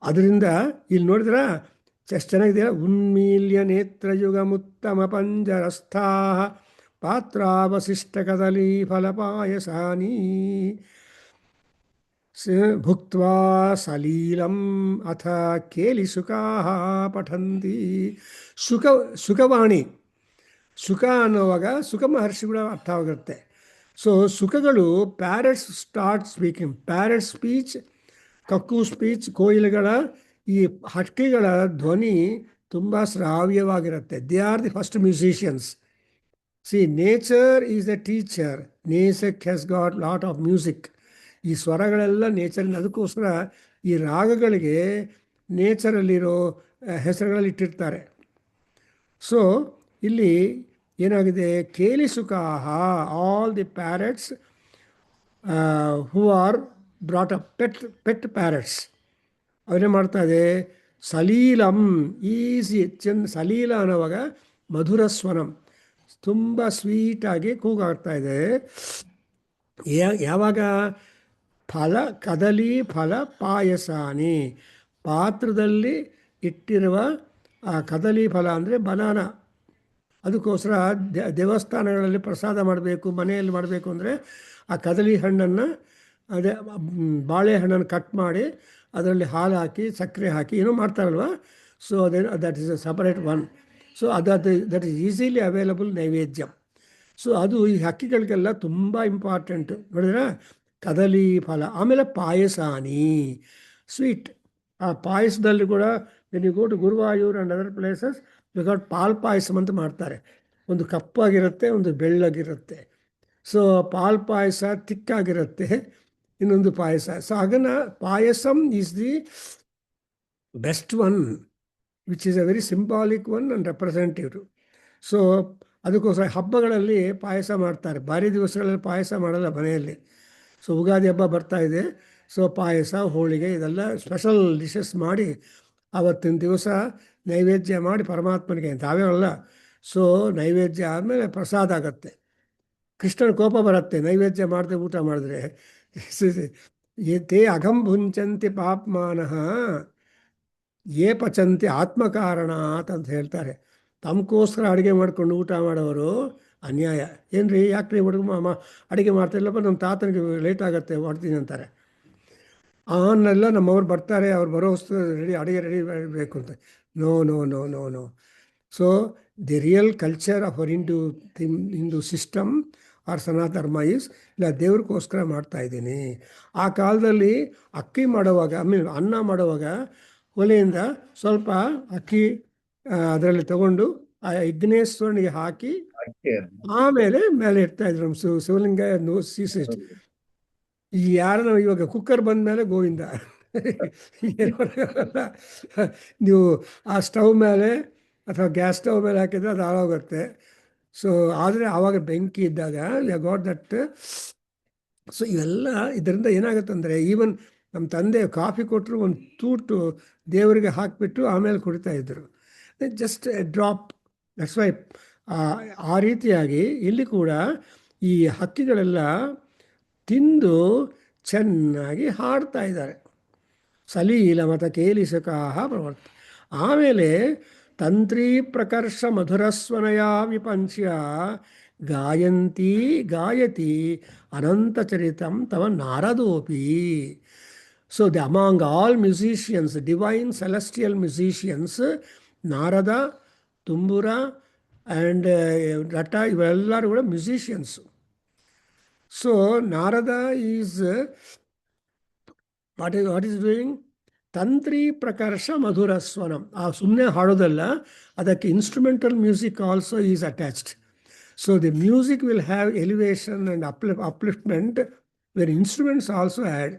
ಅದರಿಂದ ಇಲ್ಲಿ ನೋಡಿದ್ರೆ ಎಷ್ಟು ಚೆನ್ನಾಗಿದೆ. ಉನ್ಮೀಲ್ಯ ನೇತ್ರಯುಗ ಮುತ್ತಮ ಪಂಜರಸ್ಥಾ ಪಾತ್ರಾವಶಿಷ್ಟಕದಲೀ ಫಲಪಾಯಸಾನಿ ಭುಕ್ತ್ವಾ ಸಲೀಲಂ ಅಥ ಕೇಲಿಸುಕಾಃ ಪಠಂತಿ. ಸುಖ ಸುಖವಾಣಿ, ಸುಖ ಅನ್ನುವಾಗ ಸುಖ ಮಹರ್ಷಿ ಕೂಡ ಅರ್ಥವಾಗುತ್ತೆ. ಸೊ ಸುಖಗಳು, parrots start speaking, parrot speech, cuckoo speech, ಕೋಯಿಲೆಗಳ ಈ ಹಕ್ಕಿಗಳ ಧ್ವನಿ ತುಂಬ ಶ್ರಾವ್ಯವಾಗಿರುತ್ತೆ. They are the first musicians. See, nature is a teacher. Nature has got lot of music. ಈ ಸ್ವರಗಳೆಲ್ಲ ನೇಚರಿನ, ಅದಕ್ಕೋಸ್ಕರ ಈ ರಾಗಗಳಿಗೆ ನೇಚರಲ್ಲಿರೋ ಹೆಸರುಗಳಲ್ಲಿ ಇಟ್ಟಿರ್ತಾರೆ. ಸೊ ಇಲ್ಲಿ ಏನಾಗಿದೆ, ಕೇಲಿಸುಕಾಹ, all the parrots who are brought up, pet parrots, ಅವನೇ ಮಾಡ್ತಾ ಇದೆ. ಸಲೀಲಂ, ಈಸಿ, ಸಲೀಲ ಅನ್ನೋವಾಗ ಮಧುರ ಸ್ವರಂ, ತುಂಬ ಸ್ವೀಟಾಗಿ ಕೂಗಾಡ್ತಾ ಇದೆ. ಯಾವಾಗ ಫಲ ಕದಲಿ ಫಲ ಪಾಯಸಾನಿ, ಪಾತ್ರದಲ್ಲಿ ಇಟ್ಟಿರುವ ಆ ಕದಲಿ ಫಲ ಅಂದರೆ ಬನಾನ. ಅದಕ್ಕೋಸ್ಕರ ದೇವಸ್ಥಾನಗಳಲ್ಲಿ ಪ್ರಸಾದ ಮಾಡಬೇಕು, ಮನೆಯಲ್ಲಿ ಮಾಡಬೇಕು ಅಂದರೆ ಆ ಕದಲಿ ಹಣ್ಣನ್ನು, ಅದೇ ಬಾಳೆಹಣ್ಣನ್ನು ಕಟ್ ಮಾಡಿ ಅದರಲ್ಲಿ ಹಾಲು ಹಾಕಿ ಸಕ್ಕರೆ ಹಾಕಿ ಏನೋ ಮಾಡ್ತಾರಲ್ವ. So that is a separate one. So that is easily available ನೈವೇದ್ಯ. ಸೊ ಅದು ಈ ಹಕ್ಕಿಗಳಿಗೆಲ್ಲ ತುಂಬ ಇಂಪಾರ್ಟೆಂಟು. ನೋಡಿದ್ರೆ ಕದಲಿ ಫಲ. ಆಮೇಲೆ ಪಾಯಸಾನಿ, ಸ್ವೀಟ್. ಆ ಪಾಯಸದಲ್ಲಿ ಕೂಡ when you go to Guruvayur and other places you got pal payasam ಅಂತ ಮಾಡ್ತಾರೆ. ಒಂದು ಕಪ್ಪಾಗಿರುತ್ತೆ, ಒಂದು ಬೆಳ್ಳಗಿರುತ್ತೆ. ಸೊ ಪಾಲ್ ಪಾಯಸ ತಿಕ್ಕಾಗಿರುತ್ತೆ, ಇನ್ನೊಂದು ಪಾಯಸ. ಸೊ ಅದನ್ನು payasam is the best one, which is a very symbolic one and representative. So ಅದಕ್ಕೋಸ್ಕರ ಹಬ್ಬಗಳಲ್ಲಿ ಪಾಯಸ ಮಾಡ್ತಾರೆ. ಭಾರಿ ದಿವಸಗಳಲ್ಲಿ ಪಾಯಸ ಮಾಡಲ್ಲ ಮನೆಯಲ್ಲಿ. ಸೊ ಯುಗಾದಿ ಹಬ್ಬ ಬರ್ತಾ ಇದೆ. ಸೊ ಪಾಯಸ, ಹೋಳಿಗೆ ಇದೆಲ್ಲ ಸ್ಪೆಷಲ್ ಡಿಶಸ್ ಮಾಡಿ ಆವತ್ತಿನ ದಿವಸ ನೈವೇದ್ಯ ಮಾಡಿ ಪರಮಾತ್ಮನಿಗೆ ತಾವೇವಲ್ಲ. ಸೊ ನೈವೇದ್ಯ ಆದಮೇಲೆ ಪ್ರಸಾದ ಆಗತ್ತೆ. ಕೃಷ್ಣನ ಕೋಪ ಬರುತ್ತೆ ನೈವೇದ್ಯ ಮಾಡದೆ ಊಟ ಮಾಡಿದ್ರೆ. ತೇ ಅಘಂ ಭುಂಚಂತಿ ಪಾಪ್ಮಾನಃ ಯೇ ಪಚಂತಿ ಆತ್ಮಕಾರಣಾತ್ ಅಂತ ಹೇಳ್ತಾರೆ. ತಮಗೋಸ್ಕರ ಅಡುಗೆ ಮಾಡ್ಕೊಂಡು ಊಟ ಮಾಡೋರು ಅನ್ಯಾಯ. ಏನು ರೀ, ಯಾಕ್ರಿ ಹುಡುಗ ಅಡುಗೆ ಮಾಡ್ತಾಯಿಲ್ಲಪ್ಪ, ನಮ್ಮ ತಾತನಿಗೆ ಲೇಟ್ ಆಗುತ್ತೆ ಮಾಡ್ತೀನಿ ಅಂತಾರೆ. ಅವನ್ನೆಲ್ಲ ನಮ್ಮವ್ರು ಬರ್ತಾರೆ, ಅವ್ರು ಬರೋ ವಸ್ತು ಅಡುಗೆ ರೆಡಿ ಮಾಡಬೇಕು ಅಂತ. No no no no no. So the real culture of our Hindu system or Sanatana Dharma is, ಇಲ್ಲ ದೇವ್ರಿಗೋಸ್ಕರ ಮಾಡ್ತಾಯಿದ್ದೀನಿ. ಆ ಕಾಲದಲ್ಲಿ ಅಕ್ಕಿ ಮಾಡುವಾಗ, ಅನ್ನ ಮಾಡುವಾಗ ಒಲೆಯಿಂದ ಸ್ವಲ್ಪ ಅಕ್ಕಿ ಅದರಲ್ಲಿ ತಗೊಂಡು ಆ ಯಜ್ಞೇಶ್ವರನಿಗೆ ಹಾಕಿ ಆಮೇಲೆ ಮೇಲೆ ಇಡ್ತಾಯಿದ್ರು. ನಮ್ಮ ಶಿವಲಿಂಗ ಸೀಸಿಟ್ಟು. ಈ ಯಾರನ್ನ ಇವಾಗ ಕುಕ್ಕರ್ ಬಂದ ಮೇಲೆ ಗೋವಿಂದ ನೀವು ಆ ಸ್ಟವ್ ಮೇಲೆ ಅಥವಾ ಗ್ಯಾಸ್ ಸ್ಟವ್ ಮೇಲೆ ಹಾಕಿದರೆ ಅದು ಹಾಳಾಗುತ್ತೆ. ಸೊ ಆದರೆ ಆವಾಗ ಬೆಂಕಿ ಇದ್ದಾಗ ಯು ಗಾಟ್ ದಟ್. ಸೊ ಇವೆಲ್ಲ ಇದರಿಂದ ಏನಾಗುತ್ತಂದರೆ, ಈವನ್ ನಮ್ಮ ತಂದೆ ಕಾಫಿ ಕೊಟ್ಟರು ಒಂದು ತೂಟು ದೇವರಿಗೆ ಹಾಕಿಬಿಟ್ಟು ಆಮೇಲೆ ಕುಡಿತಾಯಿದ್ರು. Just a drop. That's why ಆ ರೀತಿಯಾಗಿ ಇಲ್ಲಿ ಕೂಡ ಈ ಹಕ್ಕಿಗಳೆಲ್ಲ ತಿಂದು ಚೆನ್ನಾಗಿ ಹಾಡ್ತಾ ಇದ್ದಾರೆ. ಸಲೀಲ ಮತ ಕೇಲಿಸುಕಾಹ ಪ್ರವರ್ತ. ಆಮೇಲೆ ತಂತ್ರೀ ಪ್ರಕರ್ಷ ಮಧುರಸ್ವನಯ ವಿಪಂಚ್ಯ ಗಾಯತಿ ಅನಂತಚರಿತಂ ತವ ನಾರದೋಪಿ. So among all musicians, divine celestial musicians, Narada, Tumbura and ನಟ, ಇವೆಲ್ಲರೂ ಕೂಡ musicians. So Narada is what is doing? ತಂತ್ರಿ ಪ್ರಕರ್ಷ ಮಧುರ ಸ್ವನಂ. ಆ ಸುಮ್ಮನೆ ಹಾಡೋದಲ್ಲ, ಅದಕ್ಕೆ instrumental music also is attached. So the music will have elevation and upliftment where instruments also add.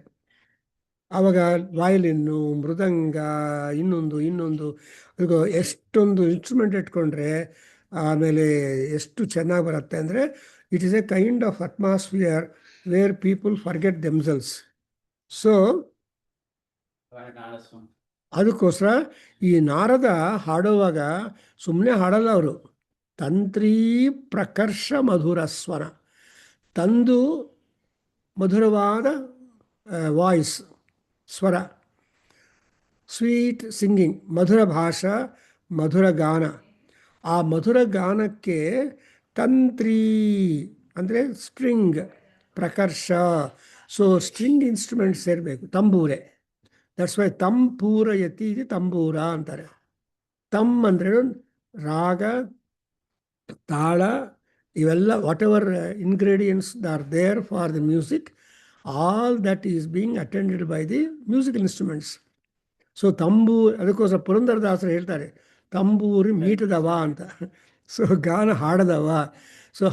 ಆವಾಗ ವಯಲಿನ್ನು, ಮೃದಂಗ, ಇನ್ನೊಂದು ಈಗ ಎಷ್ಟೊಂದು ಇನ್ಸ್ಟ್ರೂಮೆಂಟ್ ಇಟ್ಕೊಂಡ್ರೆ ಆಮೇಲೆ ಎಷ್ಟು ಚೆನ್ನಾಗಿ ಬರುತ್ತೆ ಅಂದರೆ, it is A kind of atmosphere where people forget themselves. So ಅದಕ್ಕೋಸ್ಕರ ಈ ನಾರದ ಹಾಡುವಾಗ ಸುಮ್ಮನೆ ಹಾಡಲ್ಲ ಅವರು. ತಂತ್ರೀ ಪ್ರಕರ್ಷ ಮಧುರ ಸ್ವರ, ತಂದು ಮಧುರವಾದ ವಾಯ್ಸ್, ಸ್ವರ, ಸ್ವೀಟ್ ಸಿಂಗಿಂಗ್, ಮಧುರ ಭಾಷಾ, ಮಧುರ ಗಾನ. ಆ ಮಧುರ ಗಾನಕ್ಕೆ ತಂತ್ರಿ ಅಂದರೆ ಸ್ಟ್ರಿಂಗ್, ಪ್ರಕರ್ಷ. ಸೊ ಸ್ಟ್ರಿಂಗ್ ಇನ್ಸ್ಟ್ರೂಮೆಂಟ್ಸ್ ಸೇರಬೇಕು, ತಂಬೂರೆ. ದಟ್ಸ್ ವೈ ತಂಪೂರಯತಿ ಇದು ತಂಬೂರ ಅಂತಾರೆ. ತಮ್ ಅಂದರೆ ರಾಗ, ತಾಳ, ಇವೆಲ್ಲ whatever ingredients are there for the music, all that is being attended by the musical instruments. So ಅದಕ್ಕೋಸ್ಕರ ಪುರಂದರದಾಸರು ಹೇಳ್ತಾರೆ ತಂಬೂರಿ ಮೀಟದವ ಅಂತ. ಸೊ ಗಾನ ಹಾಡದವ. ಸೊ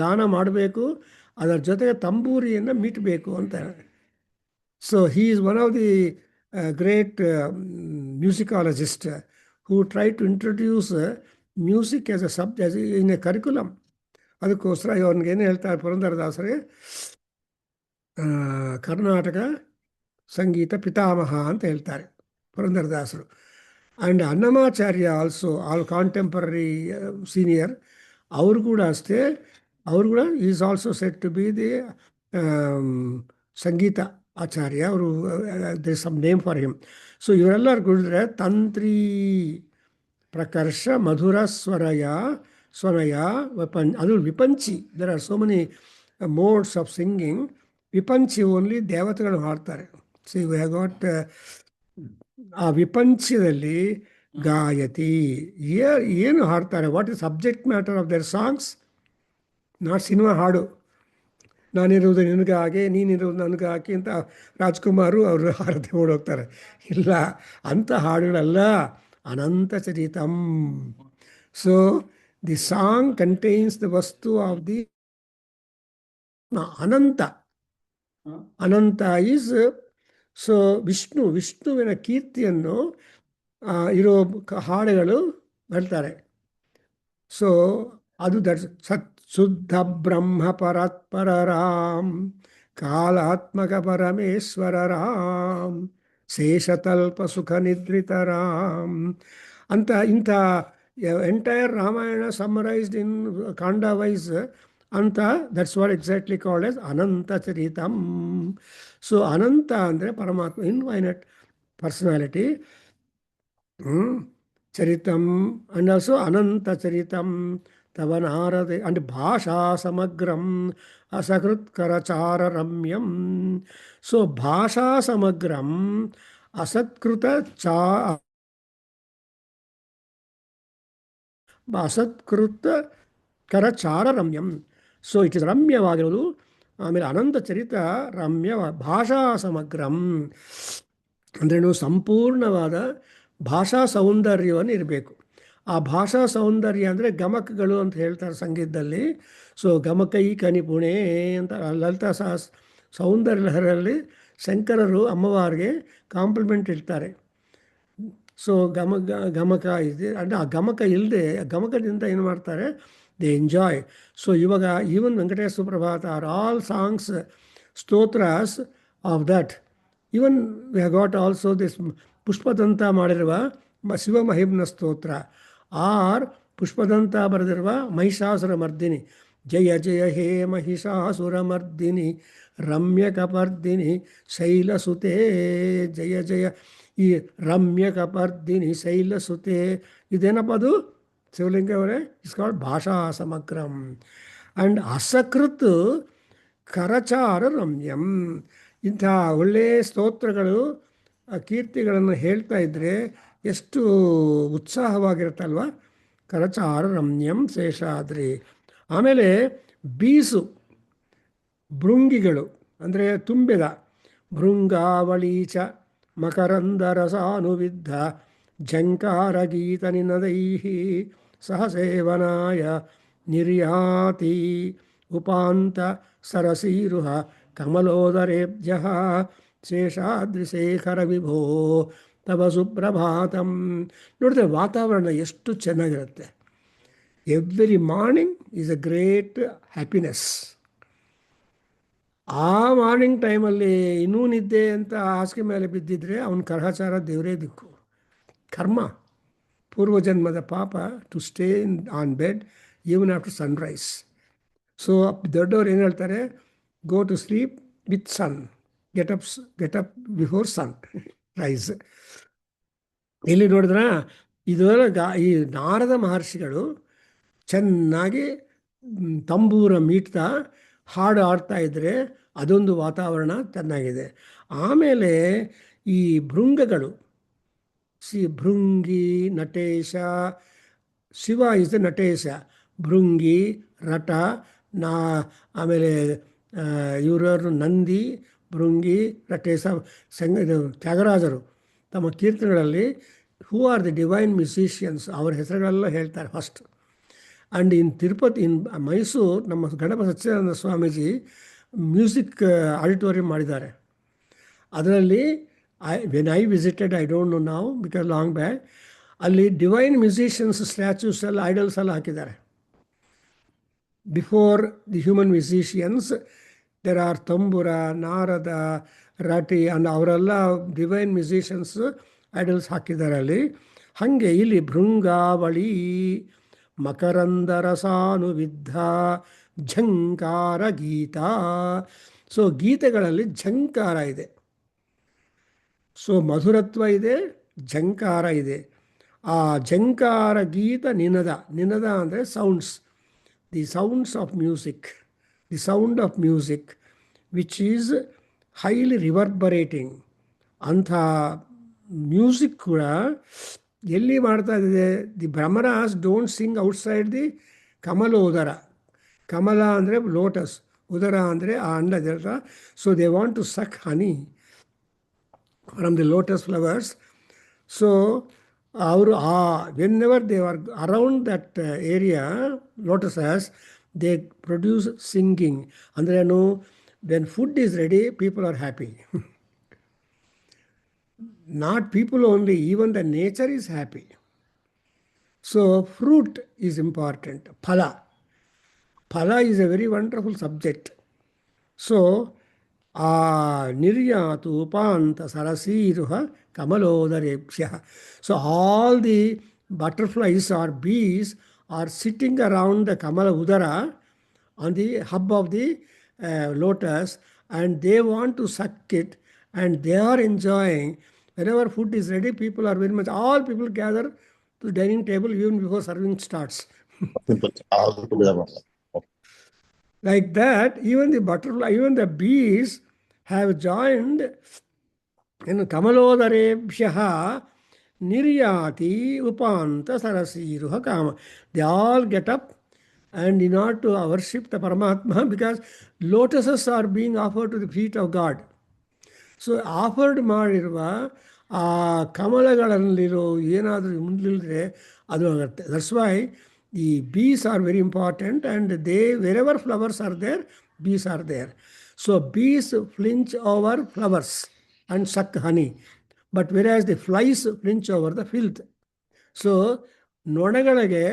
ಗಾನ ಮಾಡಬೇಕು, ಅದರ ಜೊತೆಗೆ ತಂಬೂರಿಯನ್ನು ಮೀಟಬೇಕು ಅಂತ. So he is one of the great musicologist who try to introduce music as in a curriculum. ಅದಕ್ಕೋಸ್ಕರ ಏನು ಹೇಳ್ತಾರೆ ಪುರಂದರದಾಸರೇ, ಕರ್ನಾಟಕ ಸಂಗೀತ ಪಿತಾಮಹ ಅಂತ ಹೇಳ್ತಾರೆ ಪುರಂದರದಾಸರು. And Annamacharya also, all contemporary senior, ಅವರು ಕೂಡ ಅಷ್ಟೇ. ಅವರು ಕೂಡ is also set to be the ಸಂಗೀತ ಆಚಾರ್ಯ. ಅವರು there some name for him. So ಇವರೆಲ್ಲರೂ ಕುಡಿದ್ರೆ ತಂತ್ರಿ, ಪ್ರಕರ್ಷ, ಮಧುರ, ಸ್ವನಯ, ಅದು ವಿಪಂಚಿ. There are so many modes of singing. ವಿಪಂಚಿ ಓನ್ಲಿ ದೇವತೆಗಳು ಹಾಡ್ತಾರೆ. ಸಿ ವಿ ಹ್ಯಾವ್ ಗಾಟ್ ಆ ವಿಪಂಚದಲ್ಲಿ ಗಾಯತಿ ಏನು ಹಾಡ್ತಾರೆ, what is subject matter of their songs, not cinema ಹಾಡು. ನಾನಿರುವುದು ನಿನಗಾಗಿ, ನೀನಿರುವುದು ನನಗಾಗಿ ಅಂತ ರಾಜ್ಕುಮಾರು ಅವರು ಹಾರದೆ ಓಡೋಗ್ತಾರೆ. ಇಲ್ಲ, ಅಂಥ ಹಾಡುಗಳಲ್ಲ. ಅನಂತ ಚರಿತಂ. So the song contains the ವಸ್ತು ಆಫ್ ದಿ ಅನಂತ. ಅನಂತ ಈಸ್ ಸೊ ವಿಷ್ಣುವಿನ ಕೀರ್ತಿಯನ್ನು ಇರೋ ಹಾಡುಗಳು ಹೇಳ್ತಾರೆ. ಸೊ ಅದು ಸತ್ ಶುದ್ಧ ಬ್ರಹ್ಮ ಪರಾತ್ಪರರಾಮ್, ಕಾಲಾತ್ಮಕ ಪರಮೇಶ್ವರರಾಮ್, ಶೇಷತಲ್ಪ ಸುಖ ನಿದ್ರಿತರಾಮ್ ಅಂತ ಇಂಥ ಎಂಟೈರ್ ರಾಮಾಯಣ ಸಮ್ಮರೈಸ್ಡ್ ಇನ್ ಕಾಂಡ ವೈಸ್ ಅಂತ. That's what exactly called as ಅನಂತ ಚರಿತಂ. ಸೊ ಅನಂತ ಅಂದರೆ ಪರಮಾತ್ಮ, ಇನ್ಫೈನೈಟ್ ಪರ್ಸನಾಲಿಟಿ. ಚರಿತಂ ಅಂಡ್ ಆಲ್ಸೋ ಅನಂತ ಚರಿತಂ ತವ ನಾರದೆ ಅಂಡ್ ಭಾಷಾ ಸಮಗ್ರಂ ಅಸಕೃತ್ಕರಚಾರ ರಮ್ಯಂ. ಸೊ ಭಾಷಾ ಸಮಗ್ರಂ ಅಸತ್ಕೃತ ಕರಚಾರ ರಮ್ಯಂ. ಸೊ ಇಟ್ ಇಸ್ ರಮ್ಯವಾಗಿರೋದು. ಆಮೇಲೆ ಅನಂತ ಚರಿತ ರಮ್ಯ ಭಾಷಾ ಸಮಗ್ರಂ ಅಂದ್ರೇನು, ಸಂಪೂರ್ಣವಾದ ಭಾಷಾ ಸೌಂದರ್ಯವನ್ನು ಇರಬೇಕು. ಆ ಭಾಷಾ ಸೌಂದರ್ಯ ಅಂದರೆ ಗಮಕಗಳು ಅಂತ ಹೇಳ್ತಾರೆ ಸಂಗೀತದಲ್ಲಿ. ಸೊ ಗಮಕೈ ಕನಿಪುಣೆ ಅಂತ ಲಲಿತಾ ಸೌಂದರ್ಯ ಲಹರಲ್ಲಿ ಶಂಕರರು ಅಮ್ಮವಾರಿಗೆ ಕಾಂಪ್ಲಿಮೆಂಟ್ ಇರ್ತಾರೆ. ಸೊ ಗಮಕ ಇದೆ ಅಂದರೆ ಆ ಗಮಕ ಇಲ್ಲದೆ, ಗಮಕದಿಂದ ಏನು ಮಾಡ್ತಾರೆ, ದೇ ಎಂಜಾಯ್. ಸೊ ಇವಾಗ even Venkatesha Suprabhata are all songs, ಸ್ತೋತ್ರಾಸ್ of that. Even we have got also this Pushpadanta ಮಾಡಿರುವ ಶಿವಮಹಿಮ್ನ ಸ್ತೋತ್ರ, ಆರ್ ಪುಷ್ಪದಂತ ಬರೆದಿರುವ ಮಹಿಷಾಸುರ ಮರ್ದಿನಿ. ಜಯ ಜಯ ಹೇ ಮಹಿಷಾಸುರ ಮರ್ದಿನಿ ರಮ್ಯಕಪರ್ದಿನಿ ಶೈಲಸುತೆ. ಜಯ ಜಯ ಈ ರಮ್ಯಕಪರ್ದಿನಿ ಶೈಲಸುತೆ ಇದೇನಪ್ಪ ಅದು ಶಿವಲಿಂಗ ಅವರೇ, ಇಟ್ಸ್ ಕಾಲ್ಡ್ ಭಾಷಾ ಸಮಗ್ರಂ. ಆ್ಯಂಡ್ ಅಸಕೃತ್ ಕರಚಾರ ರಮ್ಯಂ. ಇಂಥ ಒಳ್ಳೆಯ ಸ್ತೋತ್ರಗಳು, ಕೀರ್ತಿಗಳನ್ನು ಹೇಳ್ತಾ ಇದ್ದರೆ ಎಷ್ಟು ಉತ್ಸಾಹವಾಗಿರುತ್ತಲ್ವ. ಕರಚಾರ ರಮ್ಯಂ ಶೇಷಾದ್ರಿ. ಆಮೇಲೆ ಬೀಸು, ಭೃಂಗಿಗಳು ಅಂದರೆ ತುಂಬಿದ, ಭೃಂಗಾವಳೀಚ ಮಕರಂದರಸಾನುವಿದ್ಧ ಝಂಕಾರ ಗೀತ ನಿನದೈಹಿ ಸಹಸೇವನಾಯ ನಿರ್ಯಾತಿ ಉಪಾಂತ ಸರಸೀರುಹ ಕಮಲೋದರೇಭ್ಯಃ ಶೇಷಾದ್ರಿಶೇಖರ ವಿಭೋ ತವ ಸುಪ್ರಭಾತಂ. ನೋಡಿದ್ರೆ ವಾತಾವರಣ ಎಷ್ಟು ಚೆನ್ನಾಗಿರುತ್ತೆ. Every morning is a great happiness. ಆ ಮಾರ್ನಿಂಗ್ ಟೈಮಲ್ಲಿ ಇನ್ನೂ ನಿದ್ದೆ ಅಂತ ಹಾಸಿಗೆ ಮೇಲೆ ಬಿದ್ದಿದ್ರೆ ಅವನ ಕರ್ಹಾಚಾರ ದೇವರೇ ದಿಕ್ಕು. ಕರ್ಮ, ಪೂರ್ವಜನ್ಮದ ಪಾಪ to stay on bed even after sunrise. So ದೊಡ್ಡವ್ರು ಏನು ಹೇಳ್ತಾರೆ, go to sleep with sun, get up before sunrise. ಇಲ್ಲಿ ನೋಡಿದ್ರೆ ಇದರ ಈ ನಾರದ ಮಹರ್ಷಿಗಳು ಚೆನ್ನಾಗಿ ತಂಬೂರ ಮೀಟ್ತಾ ಹಾಡು ಆಡ್ತಾ ಇದ್ದರೆ ಅದೊಂದು ವಾತಾವರಣ ಚೆನ್ನಾಗಿದೆ. ಆಮೇಲೆ ಈ ಭೃಂಗಗಳು, ಭೃಂಗಿ, ನಟೇಶ, ಶಿವ ಇಸ್ ದ ನಟೇಶ, ಭೃಂಗಿ, ರಟ, ನಾ, ಆಮೇಲೆ ಇವರು ನಂದಿ, ಭೃಂಗಿ, ನಟೇಶ. ತ್ಯಾಗರಾಜರು ತಮ್ಮ ಕೀರ್ತನೆಗಳಲ್ಲಿ who are the divine musicians ಅವ್ರ ಹೆಸರುಗಳೆಲ್ಲ ಹೇಳ್ತಾರೆ first. And in Tirupati, in Mysuru, ನಮ್ಮ ಗಣಪ ಸಚ್ಚಿದಾನಂದ ಸ್ವಾಮೀಜಿ ಮ್ಯೂಸಿಕ್ ಆಡಿಟೋರಿಯಂ ಮಾಡಿದ್ದಾರೆ. ಅದರಲ್ಲಿ when I visited, I don't know ನಾವು ಬಿಕಾಸ್ ಲಾಂಗ್ ಬ್ಯಾಕ್, ಅಲ್ಲಿ ಡಿವೈನ್ ಮ್ಯೂಸಿಷಿಯನ್ಸ್ ಸ್ಟ್ಯಾಚ್ಯೂಸ್ ಎಲ್ಲ, ಐಡಲ್ಸ್ ಎಲ್ಲ ಹಾಕಿದ್ದಾರೆ. Before the human musicians there are Tumbura, Narada, ರಾಟಿ ಅಂಡ್ ಅವರೆಲ್ಲ ಡಿವೈನ್ ಮ್ಯೂಸಿಷಿಯನ್ಸ್ ಐಡಲ್ಸ್ ಹಾಕಿದ್ದಾರೆ ಅಲ್ಲಿ. ಹಾಗೆ ಇಲ್ಲಿ ಭೃಂಗಾವಳಿ, ಮಕರಂದ ರಸಾನುವಿದ್ಧ, ಝಂಕಾರ ಗೀತ. ಸೊ ಗೀತೆಗಳಲ್ಲಿ ಝಂಕಾರ ಇದೆ, ಸೊ ಮಧುರತ್ವ ಇದೆ, ಝಂಕಾರ ಇದೆ. ಆ ಝಂಕಾರ ಗೀತ ನಿನದ, ನಿನದ ಅಂದರೆ sounds, the sounds of music, the sound of music which is highly reverberating. ಅಂಥ ಮ್ಯೂಸಿಕ್ ಕೂಡ ಎಲ್ಲಿ ಮಾಡ್ತಾ ಇದೆ? ದಿ ಭ್ರಮರಾಸ್ ಡೋಂಟ್ ಸಿಂಗ್ ಔಟ್ಸೈಡ್ ದಿ ಕಮಲೋದರ. ಕಮಲ ಅಂದರೆ ಲೋಟಸ್, ಉದರ ಅಂದರೆ ಆ ಅಂಡ. So they want to suck honey from the lotus flowers. So ಅವರು whenever they are around that area lotuses, they produce singing. ಅಂದ್ರೇನು? When food is ready, people are happy. Not people only, even the nature is happy. So fruit is important. Phala. Phala is a very wonderful subject. So niryatu upanta sarasiruha kamalodarebhya. So all the butterflies or bees are sitting around the kamala udara on the hub of the lotus, and they want to suck it, and they are enjoying. Whenever food is ready, people are very much, all people gather to the dining table even before serving starts. Like that, even the butterfly, even the bees have joined in Kamalodarebhyaha Niryati Upanta Sarasiruha Kama. They all get up and in order to worship the Paramatma, because lotuses are being offered to the feet of God. So offered ಮಾಡಿರುವ ಆ ಕಮಲಗಳಲ್ಲಿರೋ ಏನಾದರೂ ಮುಂದಿಲ್ಲದೆ ಅದು ಆಗುತ್ತೆ. ದಟ್ಸ್ ವೈ ಈ bees are very important, and they wherever flowers are there, bees are there. So bees flinch over flowers and suck honey, but whereas the flies flinch over the filth. So ನೊಣಗಳಿಗೆ,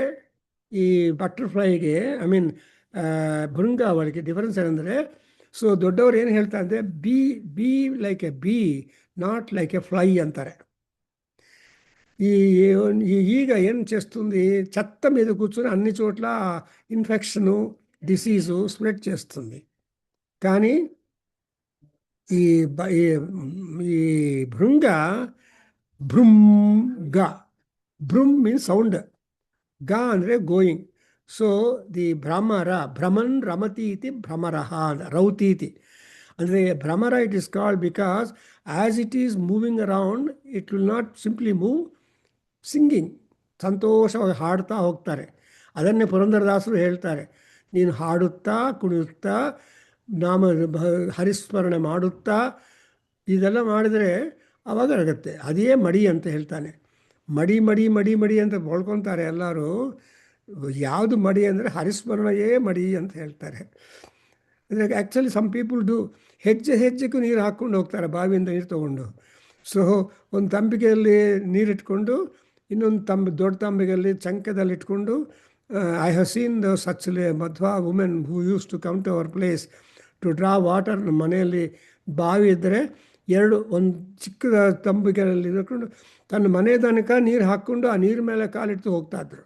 ಈ ಬಟರ್ಫ್ಲೈಗೆ, ಐ ಮೀನ್ ಭೃಂಗಾವಳಿಗೆ ಡಿಫರೆನ್ಸ್ ಏನಂದರೆ, ಸೊ ದೊಡ್ಡವರು ಏನು ಹೇಳ್ತಾರೆ ಅಂದರೆ, be like a bee, not like a fly అంటారు. ఈగ ఏం చేస్తుంది? చెత్త మీద కూర్చొని అన్ని చోట్ల ఇన్ఫెక్షను, డిసీజు స్ప్రెడ్ చేస్తుంది. కానీ ఈ భృంగ, భృంగ, భృమ్ మీన్స్ సౌండ్, గా ಅಂದರೆ ಗೋಯಿಂಗ್. ಸೊ ದಿ ಭ್ರಮರ, ಭ್ರಮನ್ ರಮತಿ ಇತಿ ಭ್ರಮರಃ, ರೌತೀತಿ ಅಂದರೆ ಭ್ರಮರ. It is called because as it is moving around, it will not simply move, singing, ಸಂತೋಷವಾಗಿ ಹಾಡ್ತಾ ಹೋಗ್ತಾರೆ. ಅದನ್ನೇ ಪುರಂದರದಾಸರು ಹೇಳ್ತಾರೆ, ನೀನು ಹಾಡುತ್ತಾ ಕುಣಿಯುತ್ತಾ ನಾಮ ಹರಿಸ್ಮರಣೆ ಮಾಡುತ್ತಾ ಇದೆಲ್ಲ ಮಾಡಿದರೆ ಅವಾಗ ಆಗುತ್ತೆ. ಅದೇ ಮಡಿ ಅಂತ ಹೇಳ್ತಾನೆ. ಮಡಿ ಮಡಿ ಮಡಿ ಮಡಿ ಅಂತ ಹೊಳ್ಕೊತಾರೆ ಎಲ್ಲರೂ. ಯಾವುದು ಮಡಿ ಅಂದರೆ ಹರಿಸ್ಮರಣೆಯೇ ಮಡಿ ಅಂತ ಹೇಳ್ತಾರೆ. ಅಂದರೆ ಆ್ಯಕ್ಚುಲಿ ಸಮ್ ಪೀಪಲ್ ಡು, ಹೆಜ್ಜೆ ಹೆಜ್ಜೆಗೂ ನೀರು ಹಾಕ್ಕೊಂಡು ಹೋಗ್ತಾರೆ ಬಾವಿಯಿಂದ ನೀರು ತೊಗೊಂಡು. ಸೊ ಒಂದು ತಂಬಿಗೆಯಲ್ಲಿ ನೀರಿಟ್ಕೊಂಡು ಇನ್ನೊಂದು ದೊಡ್ಡ ತಂಬಿಗೆಯಲ್ಲಿ ಚಂಕದಲ್ಲಿ ಇಟ್ಕೊಂಡು, I have seen the such Madhwa women who use to come to our place to draw water. ನಮ್ಮ ಮನೆಯಲ್ಲಿ ಬಾವಿ ಇದ್ದರೆ ಒಂದು ಚಿಕ್ಕ ತಂಬಿಗೆಯಲ್ಲಿ ಇಟ್ಕೊಂಡು ತನ್ನ ಮನೆ ತನಕ ನೀರು ಹಾಕ್ಕೊಂಡು ಆ ನೀರು ಮೇಲೆ ಕಾಲಿಟ್ಟು ಹೋಗ್ತಾಯಿದ್ರು.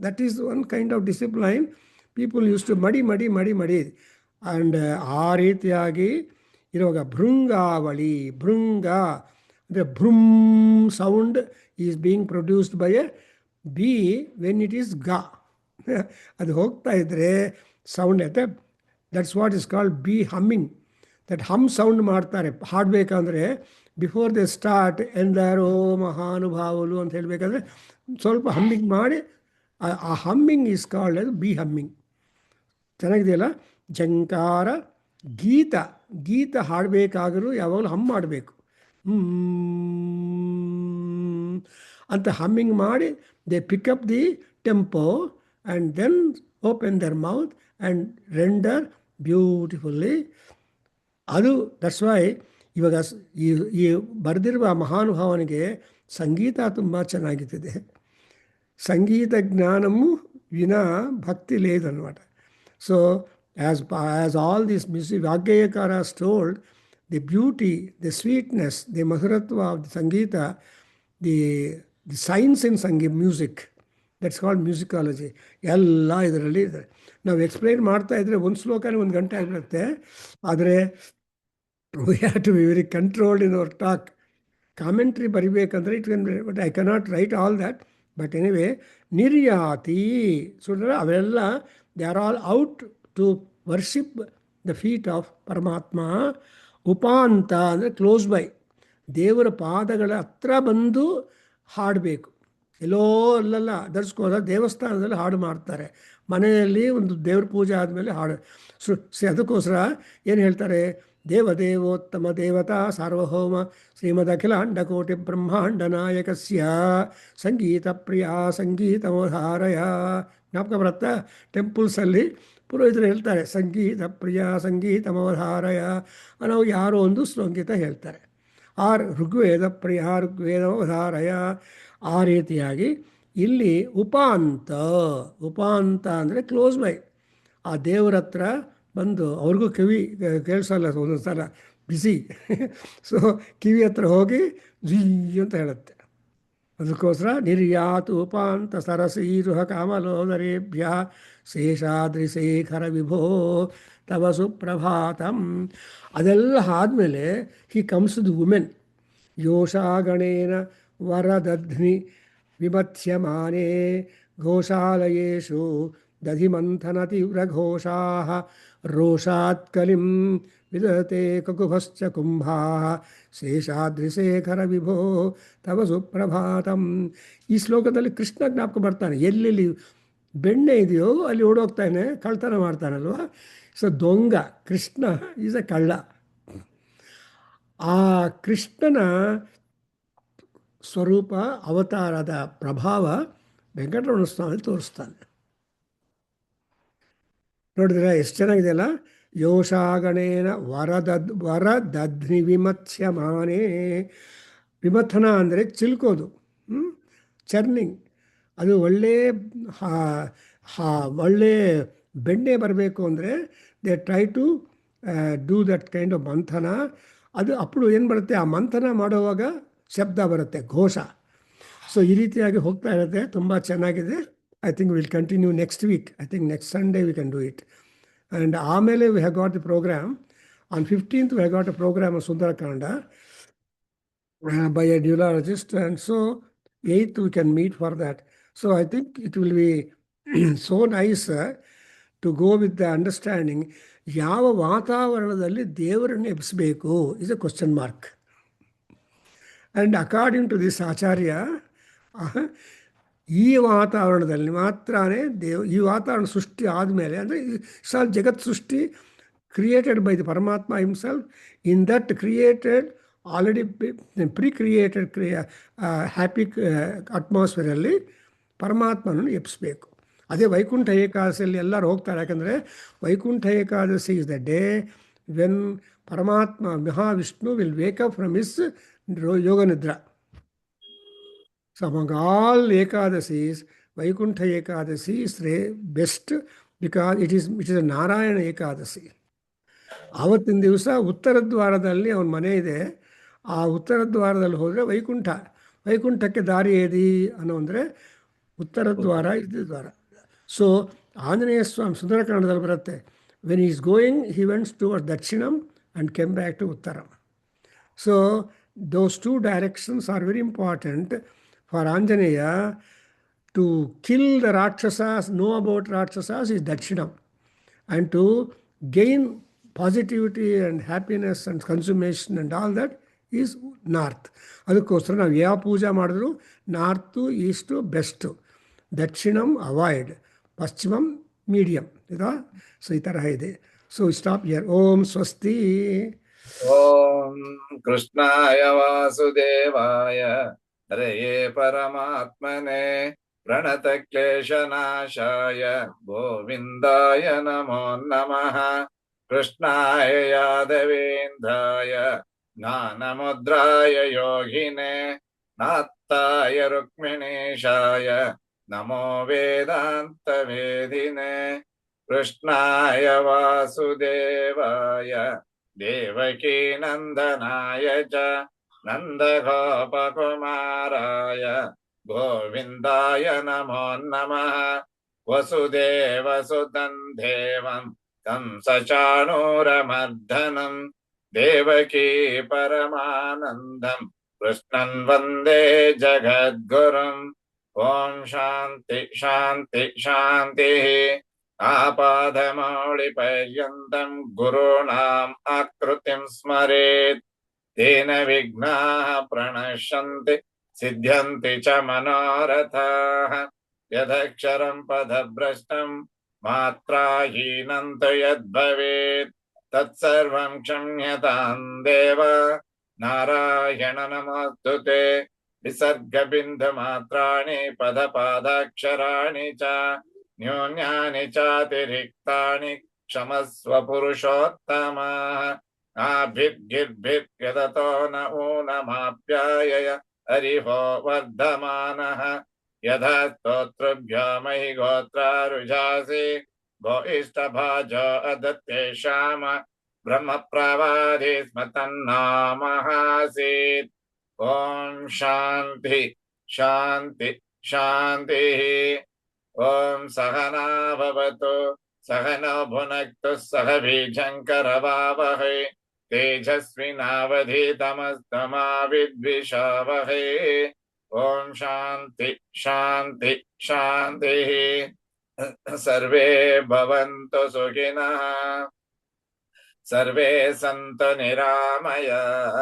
That is one kind of discipline. People use to ಮಡಿ ಮಡಿ ಮಡಿ ಮಡಿ. ಆ್ಯಂಡ್ ಆ ರೀತಿಯಾಗಿ ಇರುವಾಗ ಭೃಂಗಾವಳಿ, ಭೃಂಗ ಅಂದರೆ ಭೃಮ್ sound is being produced by a bee when it is ಗಾ. ಅದು ಹೋಗ್ತಾ ಇದ್ದರೆ ಸೌಂಡ್ ಐತೆ. That's what is called bee humming. That hum sound ಮಾಡ್ತಾರೆ ಹಾಡಬೇಕಂದ್ರೆ. ಬಿಫೋರ್ ದೆ ಸ್ಟಾರ್ಟ್ ಎಂದರೋ ಮಹಾನುಭಾವುಲು ಅಂತ ಹೇಳಬೇಕಾದ್ರೆ ಸ್ವಲ್ಪ ಹಮ್ಮಿಂಗ್ ಮಾಡಿ, ಆ ಹಮ್ಮಿಂಗ್ ಈಸ್ ಕಾಲ್ಡ್ ಅದು ಬಿ ಹಮ್ಮಿಂಗ್. ಚೆನ್ನಾಗಿದೆಯಲ್ಲ. ಜಂಕಾರ ಗೀತ, ಗೀತ ಹಾಡಬೇಕಾದರೂ ಯಾವಾಗಲೂ ಹಮ್ ಮಾಡಬೇಕು. ಅಂತ ಹಮ್ಮಿಂಗ್ ಮಾಡಿ they pick up the tempo and then open their mouth and render beautifully. ಅದು ದಟ್ಸ್ ವೈ ಇವಾಗ ಈ ಬರೆದಿರುವ ಮಹಾನುಭಾವನಿಗೆ ಸಂಗೀತ ತುಂಬ ಚೆನ್ನಾಗಿರ್ತದೆ. సంగీత జ్ఞానము వినా భక్తి లేదన్నమాట. So as all these music Vagyayakaras told, the beauty, the sweetness, the mahuratva of the Sangeeta, the science in music, that's called musicology. ಎಲ್ಲ ಇದರಲ್ಲಿ ಇದೆ. ನಾವು ಎಕ್ಸ್ಪ್ಲೈನ್ ಮಾಡ್ತಾ ಇದ್ರೆ ಒಂದು ಶ್ಲೋಕನೇ ಒಂದು ಗಂಟೆ ಆಗಿರುತ್ತೆ. ಆದರೆ we have to be very controlled in our talk. Commentary ಬರಿಬೇಕಂದ್ರೆ but I cannot write all that. But anyway, ನಿರ್ಯಾತಿ ಸುಂದರ ಅವೆಲ್ಲ they are all out to worship the feet of ಪರಮಾತ್ಮ. ಉಪಾಂತ ಅಂದರೆ ಕ್ಲೋಸ್ ಬೈ, ದೇವರ ಪಾದಗಳ ಹತ್ರ ಬಂದು ಹಾಡಬೇಕು. ಎಲ್ಲೋ ಅಲ್ಲೆಲ್ಲ ಧರಿಸ್ಕೋದ ದೇವಸ್ಥಾನದಲ್ಲಿ ಹಾಡು ಮಾಡ್ತಾರೆ, ಮನೆಯಲ್ಲಿ ಒಂದು ದೇವ್ರ ಪೂಜೆ ಆದಮೇಲೆ ಹಾಡು. ಅದಕ್ಕೋಸ್ಕರ ಏನು ಹೇಳ್ತಾರೆ, ದೇವದೇವೋತ್ತಮ ದೇವತಾ ಸಾರ್ವಭೌಮ ಶ್ರೀಮದಖಿಲಾಂಡಕೋಟಿ ಬ್ರಹ್ಮಾಂಡ ನಾಯಕಸ್ಯ ಸಂಗೀತ ಪ್ರಿಯ ಸಂಗೀತಮೋಧಾರಯ. ಜ್ಞಾಪಕ ಬರುತ್ತಾ? ಟೆಂಪಲ್ಸಲ್ಲಿ ಪುರೋಹಿತರು ಹೇಳ್ತಾರೆ ಸಂಗೀತ ಪ್ರಿಯ ಸಂಗೀತಮೋಧಾರಯ ಅನ್ನೋ ಯಾರೋ ಒಂದು ಸಂಗೀತ ಹೇಳ್ತಾರೆ. ಆರ್ ಋಗ್ವೇದ ಪ್ರಿಯ ಋಗ್ವೇದಮೋಧಾರಯ. ಆ ರೀತಿಯಾಗಿ ಇಲ್ಲಿ ಉಪಾಂತ, ಉಪಾಂತ ಅಂದರೆ ಕ್ಲೋಸ್ ಬೈ, ಆ ದೇವರ ಹತ್ರ ಬಂದು, ಅವ್ರಿಗೂ ಕಿವಿ ಕೇಳಿಸಲ್ಲ ಒಂದೊಂದು ಸಲ ಬಿಸಿ. ಸೊ ಕಿವಿ ಹತ್ರ ಹೋಗಿ ಜೀ ಅಂತ ಹೇಳುತ್ತೆ. ಅದಕ್ಕೋಸ್ಕರ ನಿರ್ಯಾತು ಉಪಾಂತ ಸರಸೀರುಹ ಕಾಮಲೋದರೇಭ್ಯ ಶೇಷಾದ್ರಿಶೇಖರ ವಿಭೋ ತವ ಸುಪ್ರಭಾತಂ. ಅದೆಲ್ಲ ಆದಮೇಲೆ ಹಿ ಕಮ್ಸ್ ದು ವುಮೆನ್. ಯೋಷಾಗಣೇನ ವರದಧ್ನಿ ವಿಮಥ್ಯಮಾನೇ ಘೋಷಾಲಯೇಷು ದಧಿಮಂಥನ ತೀವ್ರಘೋಷಾಃ ರೋಷಾತ್ ಕಲಿಂ ವಿದತೆ ಕಕುಭಶ್ಚ ಕುಂಭಾಃ ಶೇಷಾದ್ರಿಶೇಖರ ವಿಭೋ ತವ ಸುಪ್ರಭಾತಂ. ಈ ಶ್ಲೋಕದಲ್ಲಿ ಕೃಷ್ಣ ಜ್ಞಾಪಕ ಬರ್ತಾನೆ. ಎಲ್ಲೆಲ್ಲಿ ಬೆಣ್ಣೆ ಇದೆಯೋ ಅಲ್ಲಿ ಓಡೋಗ್ತಾನೆ, ಕಳ್ತನ ಮಾಡ್ತಾನಲ್ವ. ಸೊ ದೊಂಗ ಕೃಷ್ಣ ಈಸ್ ಅ ಕಳ್ಳ. ಆ ಕೃಷ್ಣನ ಸ್ವರೂಪ ಅವತಾರದ ಪ್ರಭಾವ ವೆಂಕಟರಮಣ ಸ್ವಾಮಿ ತೋರಿಸ್ತಾನೆ. ನೋಡಿದ್ರೆ ಎಷ್ಟು ಚೆನ್ನಾಗಿದೆಯಲ್ಲ. ಯೋಷಾಗಣೇನ ವರದಧ್ನಿ ವಿಮಥ್ಯಮಾನೇ. ವಿಮಥನ ಅಂದರೆ ಚಿಲ್ಕೋದು, ಚರ್ನಿಂಗ್. ಅದು ಒಳ್ಳೆ ಬೆಣ್ಣೆ ಬರಬೇಕು ಅಂದರೆ they try to do that kind of ಮಂಥನ. ಅದು ಅప్పుడు ಏನು ಬರುತ್ತೆ, ಆ ಮಂಥನ ಮಾಡುವಾಗ ಶಬ್ದ ಬರುತ್ತೆ, ಘೋಷ. ಸೊ ಈ ರೀತಿಯಾಗಿ ಹೋಗ್ತಾ ಇರುತ್ತೆ. ತುಂಬ ಚೆನ್ನಾಗಿದೆ. I think we'll continue next week. I think next Sunday we can do it. And ಆಮೇಲೆ we have got the program. On 15th we have got a program of Sundarakanda by a neurologist. And so 8th we can meet for that. So I think it will be so nice to go with the understanding ಯಾವ ವಾತಾವರಣದಲ್ಲಿ ದೇವರನ್ನು ಎಬ್ಬಿಸಬೇಕು is a question mark. And according to this ಆಚಾರ್ಯ, ಈ ವಾತಾವರಣದಲ್ಲಿ ಮಾತ್ರನೇ ಈ ವಾತಾವರಣ ಸೃಷ್ಟಿ ಆದಮೇಲೆ, ಅಂದರೆ ಸಾಲ್ ಜಗತ್ ಸೃಷ್ಟಿ ಕ್ರಿಯೇಟೆಡ್ ಬೈ ದಿ ಪರಮಾತ್ಮ himself. In that created already precreated happy ಅಟ್ಮಾಸ್ಫಿಯರಲ್ಲಿ ಪರಮಾತ್ಮನನ್ನು ಎಬ್ಬಿಸ್ಬೇಕು. ಅದೇ ವೈಕುಂಠ ಏಕಾದಶಿಯಲ್ಲಿ ಎಲ್ಲರೂ ಹೋಗ್ತಾರೆ. ಯಾಕಂದರೆ Vaikuntha Ekadashi is the day when ಪರಮಾತ್ಮ Mahavishnu will wake up from his yoga nidra. So among all Ekadasis, Vaikuntha Ekadasi is the best because it is a Narayana Ekadasi. ಆವತ್ತಿನ ದಿವಸ ಉತ್ತರ ದ್ವಾರದಲ್ಲಿ ಅವನ ಮನೆ ಇದೆ. ಆ ಉತ್ತರ ದ್ವಾರದಲ್ಲಿ ಹೋದರೆ ವೈಕುಂಠಕ್ಕೆ ದಾರಿ ಏದಿ ಅನ್ನೋ ಅಂದರೆ ಉತ್ತರ ದ್ವಾರ ಇದು ದ್ವಾರ. ಸೊ ಆಂಜನೇಯ ಸ್ವಾಮಿ ಸುಂದರಕಾಂಡದಲ್ಲಿ ಬರುತ್ತೆ, when is going he went toward dakshinam and came back to uttaram. So those two directions are very important for Anjaneya to to kill the Rakshasas, know about Rakshasas is Dakshinam. And to gain positivity and happiness and consummation and all that is north. ಅದಕ್ಕೋಸ್ಕರ ನಾವು ಯಾವ ಪೂಜೆ ಮಾಡಿದ್ರು north east best, dakshinam avoid, pashchimam medium ಇದಾ. ಸೊ ಈ ಥರ ಇದೆ. So stop here. ಓಂ ಸ್ವಸ್ತಿ. ಓಂ ಕೃಷ್ಣಾಯ ವಾಸುದೇವಾಯ ಹರಯೇ ಪರಮಾತ್ಮನೆ ಪ್ರಣತಕ್ಲೇಶನಾಶಾಯ ಗೋವಿಂದಾಯ ನಮೋ ನಮಃ. ಕೃಷ್ಣಾಯ ಯಾದವೇಂದ್ರಾಯ ಜ್ಞಾನಮುದ್ರಾಯ ಯೋಗಿನೇ ನಾಥಾಯ ರುಕ್ಮಿಣೀಶಾಯ ನಮೋ ವೇದಾಂತ ವೇದಿನೇ. ಕೃಷ್ಣಾಯ ವಾಸುದೇವಾಯ ದೇವಕೀ ನಂದನಾಯ ಚ ನಂದಗೋಪಕುಮಾರಾಯ ಗೋವಿಂದಾಯ ನಮೋ ನಮಃ. ವಸುದೇವಸುತಂ ದೇವಂ ಕಂಸಚಾಣೂರಮರ್ದನಂ ದೇವಕೀ ಪರಮಾನಂದಂ ಕೃಷ್ಣನ್ ವಂದೇ ಜಗದ್ಗುರುಂ. ಓಂ ಶಾಂತಿ ಶಾಂತಿ ಶಾಂತಿ. ಆಪಾದಮೌಳಿಪರ್ಯಂತಂ ಗುರುಣಾಂ ಆಕೃತಿಂ ಸ್ಮರೇತ್ ತೇನ ವಿಘ್ನಾಃ ಪ್ರಣಶ್ಯಂತಿ ಸಿದ್ಧ್ಯಂತಿ ಚ ಮನೋರಥಾಃ. ಯದಕ್ಷರಂ ಪದಭ್ರಷ್ಟಂ ಮಾತ್ರಾಹೀನಂ ತು ಯದ್ಭವೇತ್ ತತ್ಸರ್ವಂ ಕ್ಷಮ್ಯತಾಂ ದೇವ ನಾರಾಯಣ ನಮೋಸ್ತುತೆ. ವಿಸರ್ಗಬಿಂದುಮಾತ್ರಾಣಿ ಪದಪಾದಾಕ್ಷರಾಣಿ ಚ ನ್ಯೂನ್ಯಾನಿ ಚಾತಿರಿಕ್ತಾನಿ ಕ್ಷಮಸ್ವ ಪುರುಷೋತ್ತಮ. ಆಭಿರ್ಗಿರ್ಭಿರ್ಯದತೋ ನ ಊನಮಾಪ್ಯಾಯಯ ಹರಿಹೋ ವರ್ಧಮಾನಃ. ಯಥಾ ಸ್ತೋತೃಭ್ಯೋ ಮಹಿ ಗೋತ್ರಾರುಜಾಸಿ ಗೋ ಇಷ್ಟಭಾಜೋ ಅದತ್ತೇಷಾಮ ಬ್ರಹ್ಮ ಪ್ರವಾದಿ ಸ್ಮ ತನ್ನಾಮಹಾಸೀತ್. ಓಂ ಶಾಂತಿ ಶಾಂತಿ ಶಾಂತಿ. ಓಂ ಸಹನಾ ಭವತು ಸಹನೋ ಭುನಕ್ತು ಸಹ ಬೀಜಂಕರವಾವಹೈ ತೇಜಸ್ವಿನಾವಧೀತಮಸ್ತು ಮಾ ವಿದ್ವಿಷಾವಹೈ. ಓಂ ಶಾಂತಿ ಶಾಂತಿ ಶಾಂತಿ. ಸರ್ವೇ ಭವಂತು ಸುಖಿನಃ ಸರ್ವೇ ಸಂತು ನಿರಾಮಯಾಃ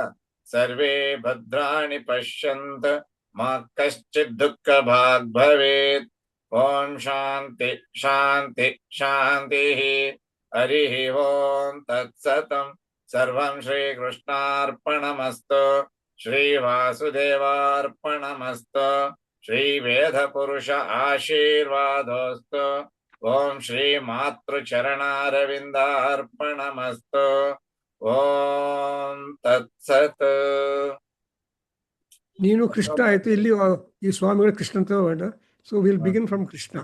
ಸರ್ವೇ ಭದ್ರಾಣಿ ಪಶ್ಯन्तु ಮಾ ಕಶ್ಚಿತ್ ದುಃಖಭಾಗ್ ಭವೇತ್. ಓಂ ಶಾಂತಿ ಶಾಂತಿ ಶಾಂತಿ. ಹರಿ ಓಂ ತತ್ಸತಂ. ಸರ್ವಂ ಶ್ರೀಕೃಷ್ಣಾರ್ಪಣಮಸ್ತು. ಶ್ರೀ ವಾಸುದೇವಾರ್ಪಣಮಸ್ತು. ಶ್ರೀ ವೇದ ಪುರುಷ ಆಶೀರ್ವಾದೋಸ್ತು. ಓಂ ಶ್ರೀ ಮಾತೃಚರಣಾರವಿಂದಾರ್ಪಣಮಸ್ತು. ಓಂ ತತ್ಸತ್. ನೀನು ಕೃಷ್ಣ ಆಯಿತು, ಇಲ್ಲಿ ಈ ಸ್ವಾಮಿಗಳು ಕೃಷ್ಣ ಅಂತ. So will begin from Krishna.